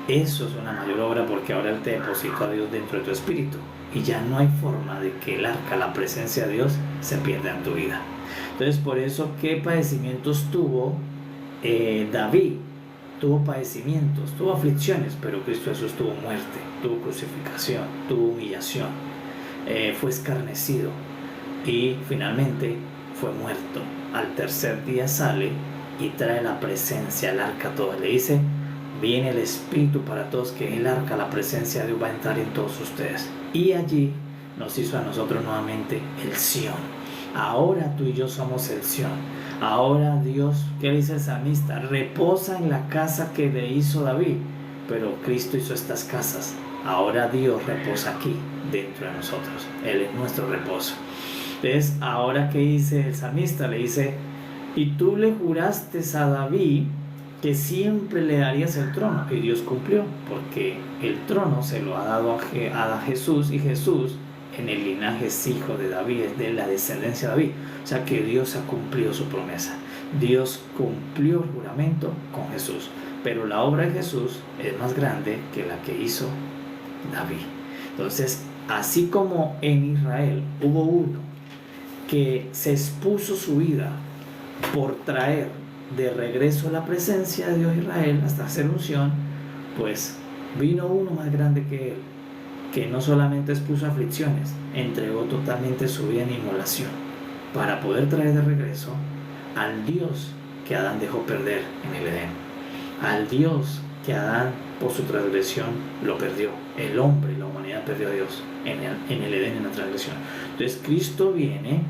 Eso es una mayor obra, porque ahora Él te depositó a Dios dentro de tu espíritu, y ya no hay forma de que el arca, la presencia de Dios, se pierda en tu vida. Entonces, por eso, ¿qué padecimientos tuvo David? Tuvo padecimientos, tuvo aflicciones, pero Cristo Jesús tuvo muerte, tuvo crucificación, tuvo humillación, fue escarnecido y finalmente fue muerto. Al tercer día sale y trae la presencia, el arca a todos. Le dice, viene el Espíritu para todos, que el arca, la presencia de Dios va a entrar en todos ustedes. Y allí nos hizo a nosotros nuevamente el Sión. Ahora tú y yo somos el Sión. Ahora Dios, ¿qué dice el salmista? Reposa en la casa que le hizo David. Pero Cristo hizo estas casas. Ahora Dios reposa aquí, dentro de nosotros. Él es nuestro reposo. Entonces, ahora ¿qué dice el salmista? Le dice, y tú le juraste a David que siempre le darías el trono. Y Dios cumplió, porque el trono se lo ha dado a Jesús, y Jesús en el linaje es hijo de David, es de la descendencia de David. O sea que Dios ha cumplido su promesa. Dios cumplió el juramento con Jesús. Pero la obra de Jesús es más grande que la que hizo David. Entonces, así como en Israel hubo uno que se expuso su vida por traer de regreso la presencia de Dios a Israel hasta hacer unción, pues vino uno más grande que él, que no solamente expuso aflicciones, entregó totalmente su vida en inmolación para poder traer de regreso al Dios que Adán dejó perder en el Edén, al Dios que Adán por su transgresión lo perdió. El hombre, la humanidad perdió a Dios en el Edén, en la transgresión. Entonces Cristo viene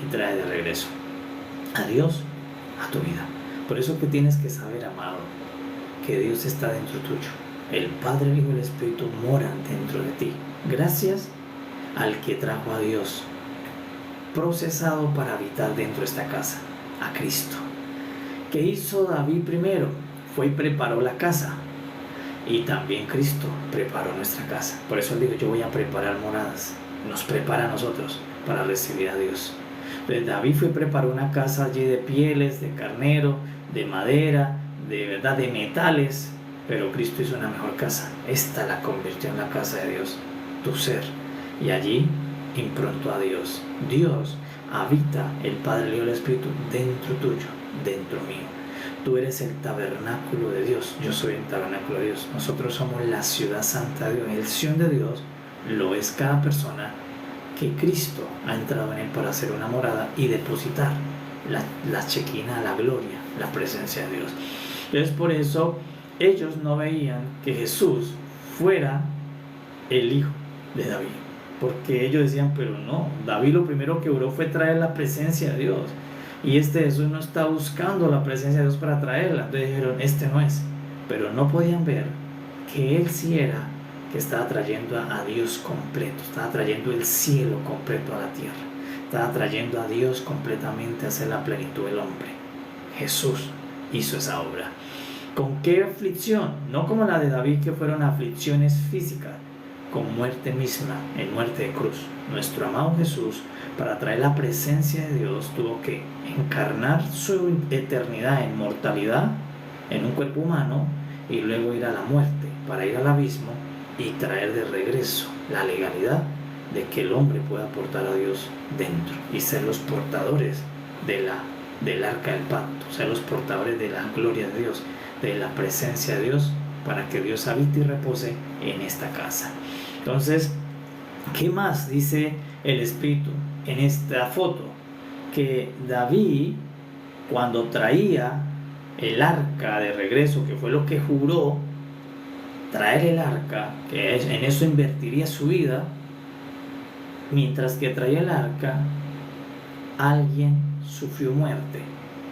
y trae de regreso a Dios a tu vida. Por eso que tienes que saber, amado, que Dios está dentro tuyo. El Padre, el Hijo y el Espíritu moran dentro de ti, gracias al que trajo a Dios procesado para habitar dentro de esta casa, a Cristo. ¿Qué hizo David primero? Fue y preparó la casa, y también Cristo preparó nuestra casa. Por eso él dijo, yo voy a preparar moradas. Nos prepara a nosotros para recibir a Dios. Entonces David fue y preparó una casa allí de pieles, de carnero, de madera, de metales, pero Cristo hizo una mejor casa. Esta la convirtió en la casa de Dios, tu ser, y allí improntó a Dios. Dios habita, el Padre, el Hijo y el Espíritu, dentro tuyo, dentro mío. Tú eres el tabernáculo de Dios, yo soy el tabernáculo de Dios. Nosotros somos la ciudad santa de Dios. El Sión de Dios lo es cada persona que Cristo ha entrado en él para hacer una morada y depositar la chequina, la gloria, la presencia de Dios. Entonces por eso ellos no veían que Jesús fuera el hijo de David, porque ellos decían, pero no, David lo primero que oró fue traer la presencia de Dios, y Jesús no está buscando la presencia de Dios para traerla. Entonces dijeron, este no es. Pero no podían ver que él sí era, que estaba trayendo a Dios completo, estaba trayendo el cielo completo a la tierra, estaba trayendo a Dios completamente a hacer la plenitud del hombre. Jesús hizo esa obra. ¿Con qué aflicción? No como la de David, que fueron aflicciones físicas, con muerte misma, en muerte de cruz. Nuestro amado Jesús, para traer la presencia de Dios, tuvo que encarnar su eternidad en mortalidad, en un cuerpo humano, y luego ir a la muerte, para ir al abismo y traer de regreso la legalidad de que el hombre pueda portar a Dios dentro y ser los portadores del arca del pacto, ser los portadores de la gloria de Dios, de la presencia de Dios, para que Dios habite y repose en esta casa. Entonces, ¿qué más dice el Espíritu en esta foto? Que David, cuando traía el arca de regreso, que fue lo que juró, traer el arca, que en eso invertiría su vida, mientras que traía el arca, alguien sufrió muerte.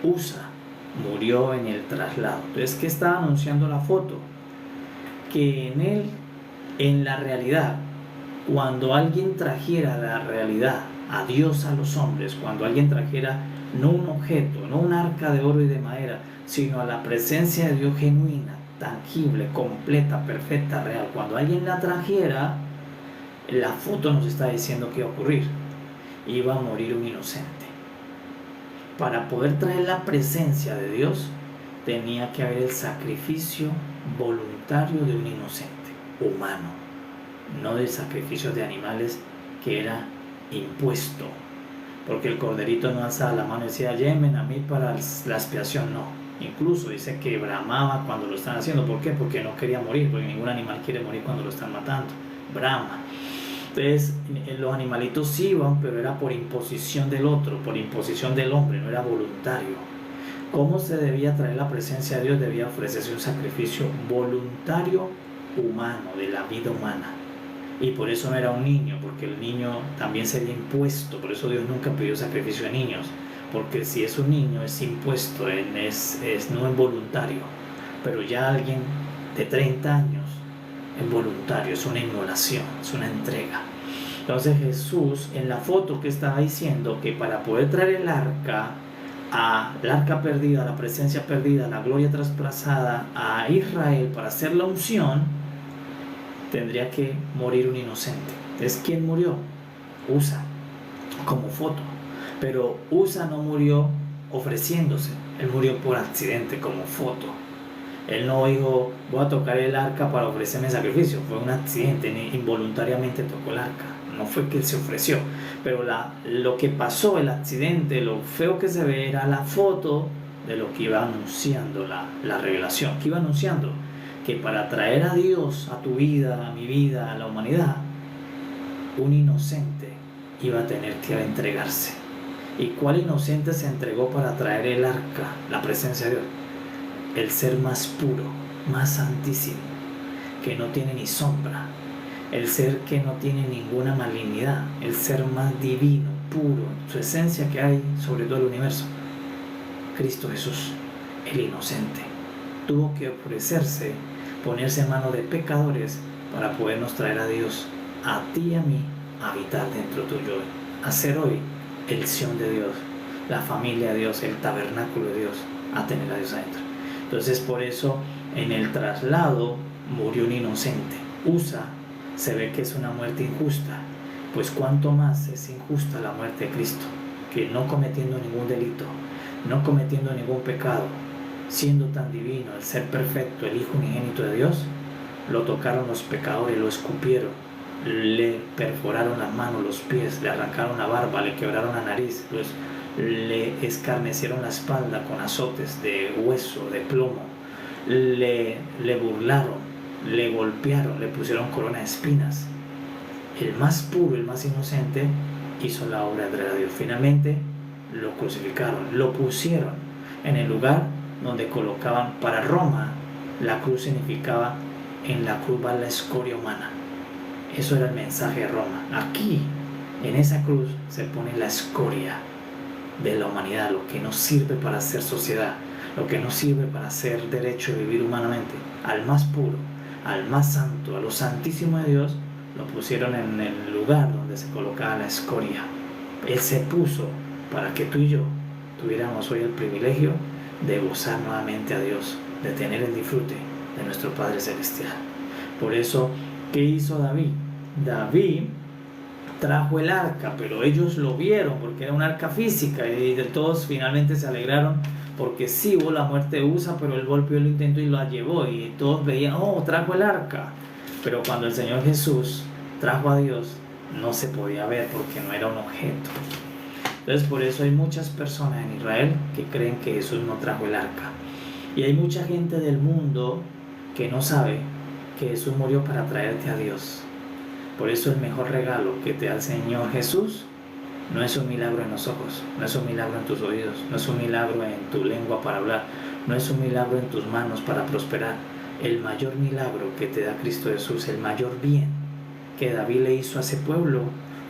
Usa murió en el traslado. Entonces, ¿qué estaba anunciando la foto? Que en la realidad, cuando alguien trajera la realidad a Dios a los hombres, cuando alguien trajera no un objeto, no un arca de oro y de madera, sino a la presencia de Dios genuina, tangible, completa, perfecta, real, cuando alguien la trajera, la foto nos está diciendo qué iba a ocurrir. Iba a morir un inocente. Para poder traer la presencia de Dios, tenía que haber el sacrificio voluntario de un inocente, humano, no del sacrificio de animales que era impuesto, porque el corderito no alzaba la mano y decía, llévenme a mí para la expiación, no. Incluso dice que bramaba cuando lo están haciendo. ¿Por qué? Porque no quería morir, porque ningún animal quiere morir cuando lo están matando, brama. Entonces los animalitos sí iban, pero era por imposición del otro, por imposición del hombre, no era voluntario. ¿Cómo se debía traer la presencia de Dios? Debía ofrecerse un sacrificio voluntario humano, de la vida humana. Y por eso no era un niño, porque el niño también sería impuesto. Por eso Dios nunca pidió sacrificio de niños, porque si es un niño es impuesto, no es voluntario. Pero ya alguien de 30 años es voluntario, es una inmolación, es una entrega. Entonces Jesús, en la foto que estaba diciendo que para poder traer el arca perdida, la presencia perdida, la gloria traspasada a Israel para hacer la unción, tendría que morir un inocente. ¿Es quién murió? Usa, como foto. Pero Usa no murió ofreciéndose, él murió por accidente, como foto. Él no dijo, voy a tocar el arca para ofrecerme sacrificio. Fue un accidente, involuntariamente tocó el arca. No fue que él se ofreció. Pero lo que pasó, el accidente, lo feo que se ve, era la foto de lo que iba anunciando la revelación. Que iba anunciando que para traer a Dios a tu vida, a mi vida, a la humanidad, un inocente iba a tener que entregarse. ¿Y cuál inocente se entregó para traer el arca, la presencia de Dios? El ser más puro, más santísimo, que no tiene ni sombra, el ser que no tiene ninguna malignidad, el ser más divino, puro, su esencia que hay sobre todo el universo. Cristo Jesús, el inocente, tuvo que ofrecerse, ponerse en manos de pecadores para podernos traer a Dios, a ti y a mí, a habitar dentro tuyo, a ser hoy el Sión de Dios, la familia de Dios, el tabernáculo de Dios, a tener a Dios adentro. Entonces por eso en el traslado murió un inocente. Usa se ve que es una muerte injusta, pues cuánto más es injusta la muerte de Cristo, que no cometiendo ningún delito, no cometiendo ningún pecado, siendo tan divino, el ser perfecto, el Hijo unigénito de Dios, lo tocaron los pecadores, lo escupieron, le perforaron las manos, los pies, le arrancaron la barba, le quebraron la nariz, le escarnecieron la espalda con azotes de hueso, de plomo, le burlaron, le golpearon, le pusieron corona de espinas. El más puro, el más inocente, hizo la obra de Dios. Finalmente lo crucificaron, lo pusieron en el lugar donde colocaban. Para Roma la cruz significaba, en la cruz va la escoria humana. Eso era el mensaje de Roma. Aquí, en esa cruz, se pone la escoria de la humanidad, lo que no sirve para hacer sociedad, lo que no sirve para hacer derecho de vivir humanamente. Al más puro, al más santo, a lo santísimo de Dios, lo pusieron en el lugar donde se colocaba la escoria. Él se puso para que tú y yo tuviéramos hoy el privilegio de gozar nuevamente a Dios, de tener el disfrute de nuestro Padre Celestial. Por eso, ¿qué hizo David? David trajo el arca, pero ellos lo vieron porque era un arca física y de todos finalmente se alegraron porque sí hubo la muerte de Usa, pero él golpeó el intento y la llevó y todos veían, oh, trajo el arca. Pero cuando el Señor Jesús trajo a Dios, no se podía ver porque no era un objeto. Entonces por eso hay muchas personas en Israel que creen que Jesús no trajo el arca. Y hay mucha gente del mundo que no sabe que Jesús murió para traerte a Dios. Por eso el mejor regalo que te da el Señor Jesús no es un milagro en los ojos, no es un milagro en tus oídos, no es un milagro en tu lengua para hablar, no es un milagro en tus manos para prosperar. El mayor milagro que te da Cristo Jesús, el mayor bien que David le hizo a ese pueblo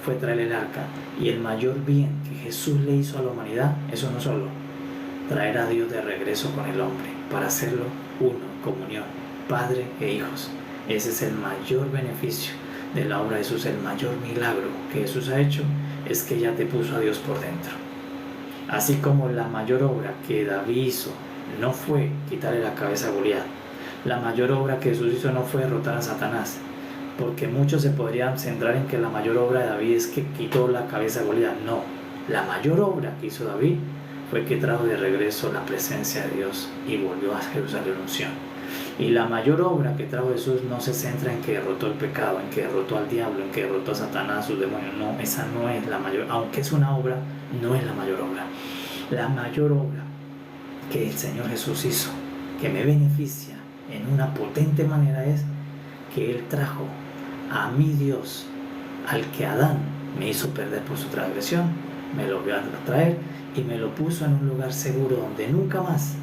fue traer el arca. Y el mayor bien que Jesús le hizo a la humanidad, eso no solo, traer a Dios de regreso con el hombre, para hacerlo uno, comunión, Padre e hijos. Ese es el mayor beneficio de la obra de Jesús, el mayor milagro que Jesús ha hecho es que ya te puso a Dios por dentro. Así como la mayor obra que David hizo no fue quitarle la cabeza a Goliat, la mayor obra que Jesús hizo no fue derrotar a Satanás, porque muchos se podrían centrar en que la mayor obra de David es que quitó la cabeza a Goliat. No, la mayor obra que hizo David fue que trajo de regreso la presencia de Dios y volvió a Jerusalén unción. Y la mayor obra que trajo Jesús no se centra en que derrotó el pecado, en que derrotó al diablo, en que derrotó a Satanás, a sus demonios. No, esa no es la mayor, aunque es una obra, no es la mayor obra. La mayor obra que el Señor Jesús hizo, que me beneficia en una potente manera, es que Él trajo a mi Dios, al que Adán me hizo perder por su transgresión, me lo voy a traer y me lo puso en un lugar seguro donde nunca más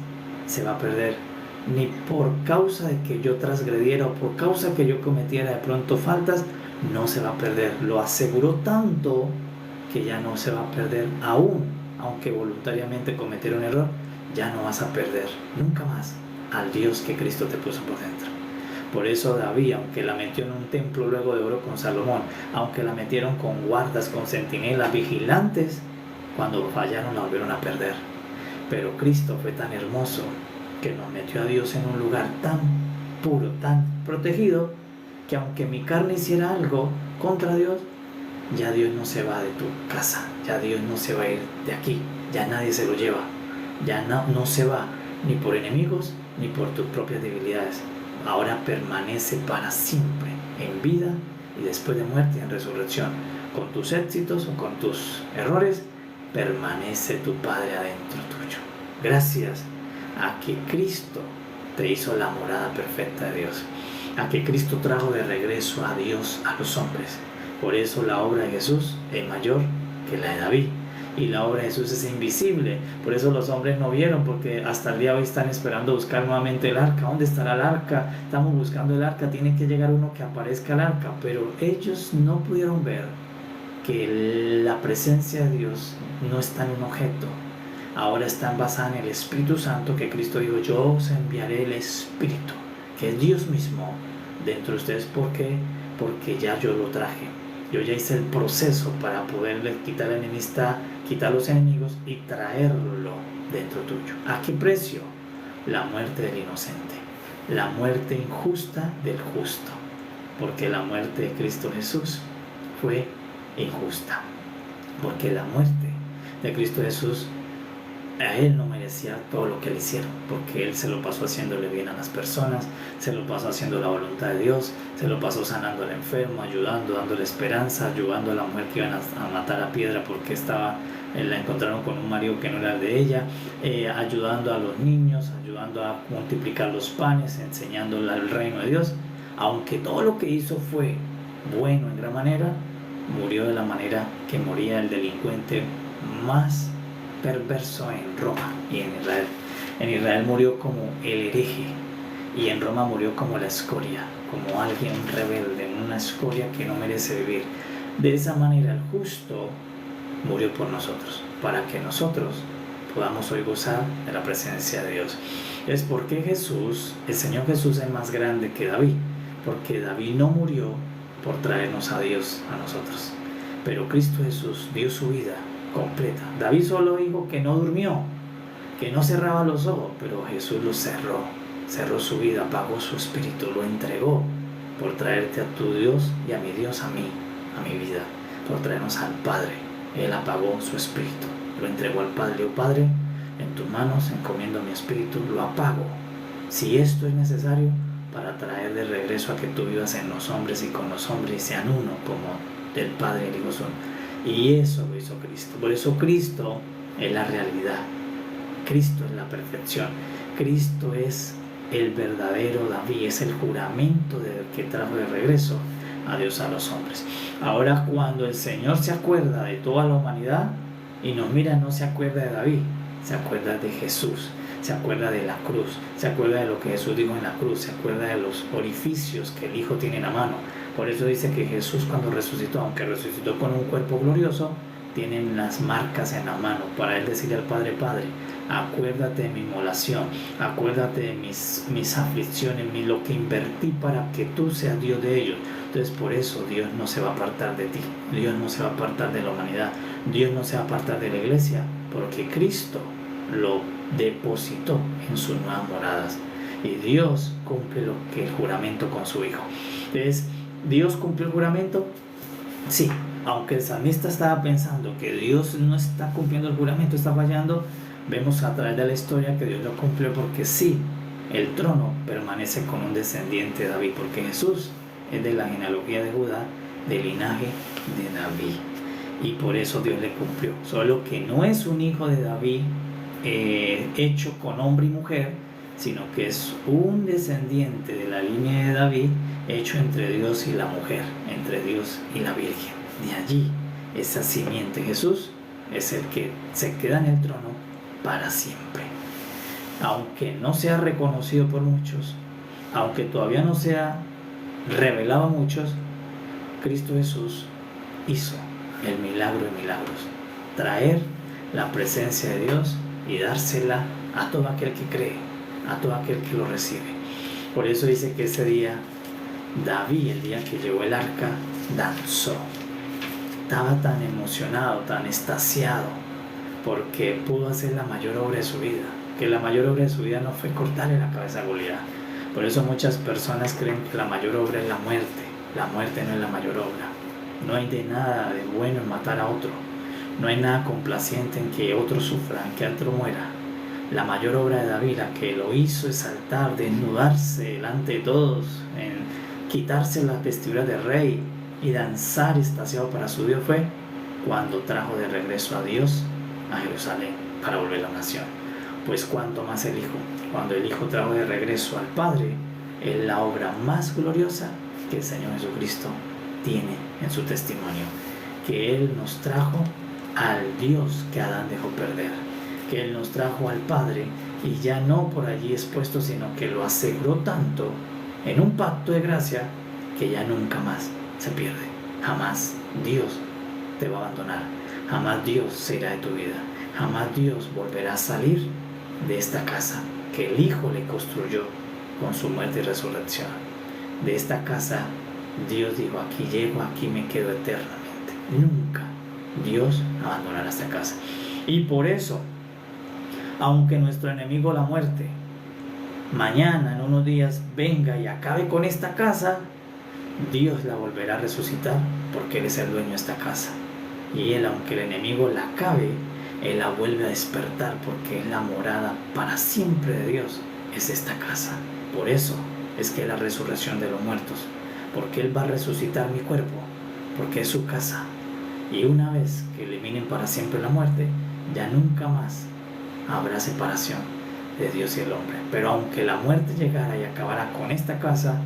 se va a perder, ni por causa de que yo transgrediera o por causa que yo cometiera de pronto faltas, no se va a perder. Lo aseguró tanto que ya no se va a perder, aún aunque voluntariamente cometiera un error, ya no vas a perder nunca más al Dios que Cristo te puso por dentro. Por eso David, aunque la metió en un templo luego de oro con Salomón, aunque la metieron con guardas, con centinelas, vigilantes, cuando fallaron la volvieron a perder. Pero Cristo fue tan hermoso que nos metió a Dios en un lugar tan puro, tan protegido, que aunque mi carne hiciera algo contra Dios, ya Dios no se va de tu casa, ya Dios no se va a ir de aquí, ya nadie se lo lleva, ya no se va ni por enemigos ni por tus propias debilidades. Ahora permanece para siempre en vida y después de muerte en resurrección. Con tus éxitos o con tus errores, permanece tu Padre adentro tuyo. Gracias a que Cristo te hizo la morada perfecta de Dios, a que Cristo trajo de regreso a Dios a los hombres. Por eso la obra de Jesús es mayor que la de David. Y la obra de Jesús es invisible. Por eso los hombres no vieron, porque hasta el día de hoy están esperando buscar nuevamente el arca. ¿Dónde estará el arca? Estamos buscando el arca. Tiene que llegar uno que aparezca el arca. Pero ellos no pudieron ver que la presencia de Dios no está en un objeto. Ahora está basada en el Espíritu Santo, que Cristo dijo: yo os enviaré el Espíritu, que es Dios mismo dentro de ustedes. ¿Por qué? Porque ya yo lo traje. Yo ya hice el proceso para poderle quitar la enemistad, quitar los enemigos y traerlo dentro tuyo. ¿A qué precio? La muerte del inocente, la muerte injusta del justo, porque la muerte de Cristo Jesús fue injusta, porque la muerte de Cristo Jesús, a Él no merecía todo lo que le hicieron, porque Él se lo pasó haciéndole bien a las personas, se lo pasó haciendo la voluntad de Dios, se lo pasó sanando al enfermo, ayudando, dándole esperanza, ayudando a la mujer que iban a matar a piedra porque la encontraron con un marido que no era el de ella, ayudando a los niños, ayudando a multiplicar los panes, enseñándole el reino de Dios. Aunque todo lo que hizo fue bueno en gran manera, murió de la manera que moría el delincuente más perverso en Roma y en Israel. En Israel murió como el hereje y en Roma murió como la escoria, como alguien rebelde, una escoria que no merece vivir. De esa manera el justo murió por nosotros, para que nosotros podamos hoy gozar de la presencia de Dios. Es porque Jesús, el Señor Jesús, es más grande que David, porque David no murió por traernos a Dios a nosotros, pero Cristo Jesús dio su vida completa. David solo dijo que no durmió, que no cerraba los ojos, pero Jesús lo cerró su vida, apagó su espíritu, lo entregó por traerte a tu Dios y a mi Dios, a mi vida, por traernos al Padre. Él apagó su espíritu, lo entregó al Padre. Dijo: Padre, en tus manos encomiendo mi espíritu, lo apago, si esto es necesario, para traer de regreso a que tú vivas en los hombres y con los hombres y sean uno, como del Padre y el Hijo son. Y eso lo hizo Cristo. Por eso Cristo es la realidad, Cristo es la perfección, Cristo es el verdadero David, es el juramento que trajo de regreso a Dios a los hombres. Ahora, cuando el Señor se acuerda de toda la humanidad y nos mira, no se acuerda de David, se acuerda de Jesús, se acuerda de la cruz, se acuerda de lo que Jesús dijo en la cruz, se acuerda de los orificios que el Hijo tiene en la mano. Por eso dice que Jesús, cuando resucitó, aunque resucitó con un cuerpo glorioso, tiene las marcas en la mano para él decirle al Padre: Padre, acuérdate de mi inmolación, acuérdate de mis aflicciones, lo que invertí para que tú seas Dios de ellos. Entonces, por eso Dios no se va a apartar de ti, Dios no se va a apartar de la humanidad, Dios no se va a apartar de la iglesia, porque Cristo lo depositó en sus nuevas moradas y Dios cumple el juramento con su Hijo. Entonces, ¿Dios cumplió el juramento? Sí, aunque el salmista estaba pensando que Dios no está cumpliendo el juramento, está fallando, vemos a través de la historia que Dios lo cumplió, porque sí, el trono permanece con un descendiente de David, porque Jesús es de la genealogía de Judá, del linaje de David, y por eso Dios le cumplió. Solo que no es un hijo de David hecho con hombre y mujer, sino que es un descendiente de la línea de David, hecho entre Dios y la mujer, entre Dios y la Virgen. De allí esa simiente Jesús es el que se queda en el trono para siempre. Aunque no sea reconocido por muchos, aunque todavía no sea revelado a muchos, Cristo Jesús hizo el milagro de milagros, traer la presencia de Dios y dársela a todo aquel que cree, a todo aquel que lo recibe. Por eso dice que ese día David, el día que llegó el arca, danzó. Estaba tan emocionado, tan extasiado, porque pudo hacer la mayor obra de su vida. Que la mayor obra de su vida no fue cortarle la cabeza a Goliat. Por eso muchas personas creen que la mayor obra es la muerte. La muerte no es la mayor obra. No hay de nada de bueno en matar a otro. No hay nada complaciente en que otro sufra, en que otro muera. La mayor obra de David, la que lo hizo exaltar, desnudarse delante de todos, en quitarse las vestiduras de rey y danzar extasiado para su Dios, fue cuando trajo de regreso a Dios a Jerusalén para volver a la nación. Pues cuanto más el Hijo, cuando el Hijo trajo de regreso al Padre, es la obra más gloriosa que el Señor Jesucristo tiene en su testimonio, que Él nos trajo al Dios que Adán dejó perder, que Él nos trajo al Padre, y ya no por allí expuesto, sino que lo aseguró tanto en un pacto de gracia que ya nunca más se pierde. Jamás Dios te va a abandonar, jamás Dios se irá de tu vida, jamás Dios volverá a salir de esta casa que el Hijo le construyó con su muerte y resurrección. De esta casa Dios dijo: aquí llego, aquí me quedo eternamente. Nunca Dios abandonará esta casa. Y por eso, aunque nuestro enemigo la muerte mañana, en unos días, venga y acabe con esta casa, Dios la volverá a resucitar, porque Él es el dueño de esta casa. Y Él, aunque el enemigo la acabe, Él la vuelve a despertar, porque es la morada para siempre de Dios, es esta casa. Por eso es que es la resurrección de los muertos, porque Él va a resucitar mi cuerpo, porque es su casa. Y una vez que eliminen para siempre la muerte, ya nunca más habrá separación de Dios y el hombre. Pero aunque la muerte llegara y acabara con esta casa,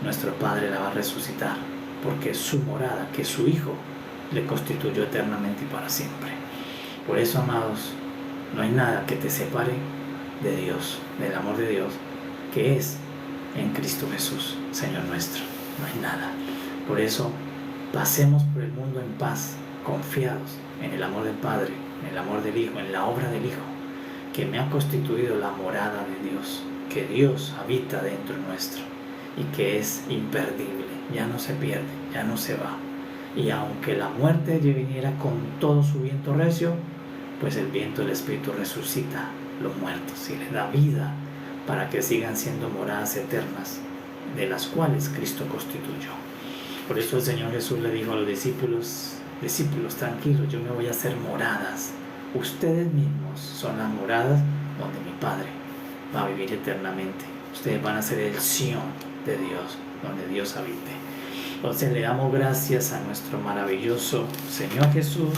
nuestro Padre la va a resucitar, porque es su morada, que su Hijo le constituyó eternamente y para siempre. Por eso, amados, no hay nada que te separe de Dios, del amor de Dios, que es en Cristo Jesús, Señor nuestro. No hay nada. Por eso, pasemos por el mundo en paz, confiados en el amor del Padre, en el amor del Hijo, en la obra del Hijo, que me ha constituido la morada de Dios, que Dios habita dentro nuestro y que es imperdible, ya no se pierde, ya no se va. Y aunque la muerte viniera con todo su viento recio, pues el viento del Espíritu resucita los muertos y les da vida para que sigan siendo moradas eternas, de las cuales Cristo constituyó. Por eso el Señor Jesús le dijo a los discípulos: tranquilos, yo me voy a hacer moradas. Ustedes mismos son las moradas donde mi Padre va a vivir eternamente. Ustedes van a ser el Sión de Dios, donde Dios habite. Entonces le damos gracias a nuestro maravilloso Señor Jesús,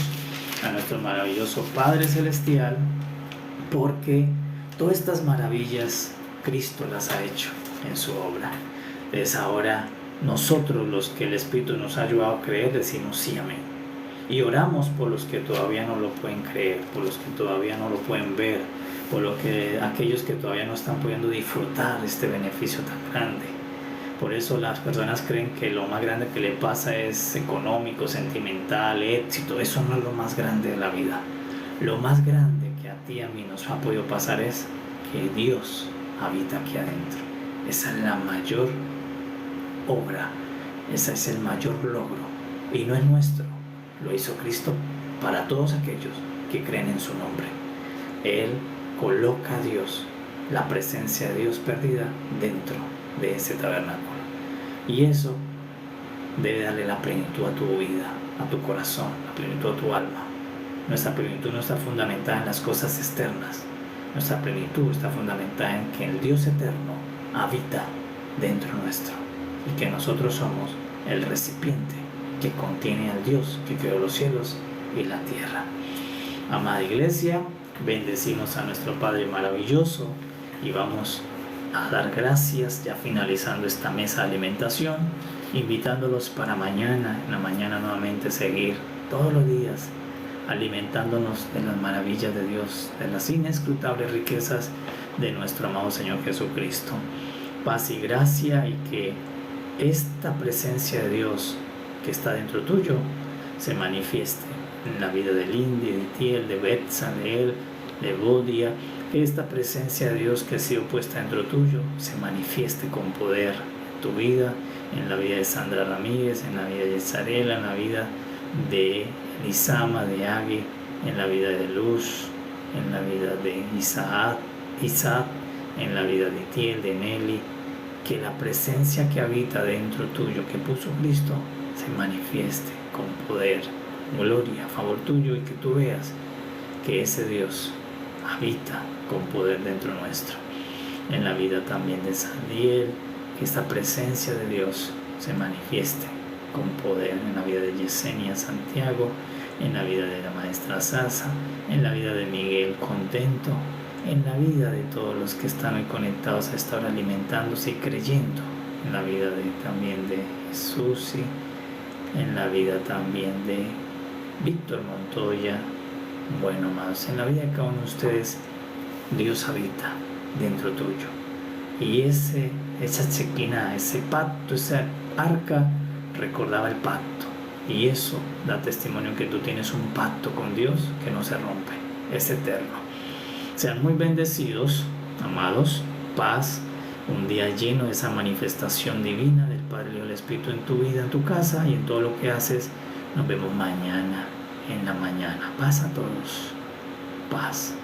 a nuestro maravilloso Padre Celestial, porque todas estas maravillas Cristo las ha hecho en su obra. Es ahora nosotros los que el Espíritu nos ha ayudado a creer, decimos sí, amén. Y oramos por los que todavía no lo pueden creer, por los que todavía no lo pueden ver, por aquellos que todavía no están pudiendo disfrutar este beneficio tan grande. Por eso las personas creen que lo más grande que le pasa es económico, sentimental, éxito. Eso no es lo más grande de la vida. Lo más grande que a ti y a mí nos ha podido pasar es que Dios habita aquí adentro. Esa es la mayor obra, ese es el mayor logro, y no es nuestro, lo hizo Cristo para todos aquellos que creen en su nombre. Él coloca a Dios, la presencia de Dios perdida, dentro de ese tabernáculo, y eso debe darle la plenitud a tu vida, a tu corazón, la plenitud a tu alma. Nuestra plenitud no está fundamentada en las cosas externas, nuestra plenitud está fundamentada en que el Dios eterno habita dentro nuestro, y que nosotros somos el recipiente que contiene al Dios que creó los cielos y la tierra. Amada Iglesia, bendecimos a nuestro Padre maravilloso y vamos a dar gracias ya finalizando esta mesa de alimentación, invitándolos para mañana, en la mañana nuevamente seguir todos los días alimentándonos de las maravillas de Dios, de las inescrutables riquezas de nuestro amado Señor Jesucristo. Paz y gracia, y que esta presencia de Dios que está dentro tuyo se manifieste en la vida de Lindy, de Tiel, de Betsa, de él, de Bodia. Que esta presencia de Dios que ha sido puesta dentro tuyo se manifieste con poder en tu vida, en la vida de Sandra Ramírez, en la vida de Yesarela, en la vida de Lisama, de Agui, en la vida de Luz, en la vida de Isaac, en la vida de Tiel, de Nelly. Que la presencia que habita dentro tuyo, que puso Cristo, se manifieste con poder, gloria a favor tuyo, y que tú veas que ese Dios habita con poder dentro nuestro. En la vida también de Sandiel, que esta presencia de Dios se manifieste con poder en la vida de Yesenia Santiago, en la vida de la maestra Sasa, en la vida de Miguel Contento, en la vida de todos los que están hoy conectados a esta hora, alimentándose y creyendo, en la vida también de Susi, en la vida también de Víctor Montoya. Bueno, amados, en la vida de cada uno de ustedes, Dios habita dentro tuyo. Y esa chequina, ese pacto, esa arca recordaba el pacto. Y eso da testimonio que tú tienes un pacto con Dios que no se rompe, es eterno. Sean muy bendecidos, amados, paz, un día lleno de esa manifestación divina del Padre y del Espíritu en tu vida, en tu casa y en todo lo que haces. Nos vemos mañana, en la mañana. Paz a todos, paz.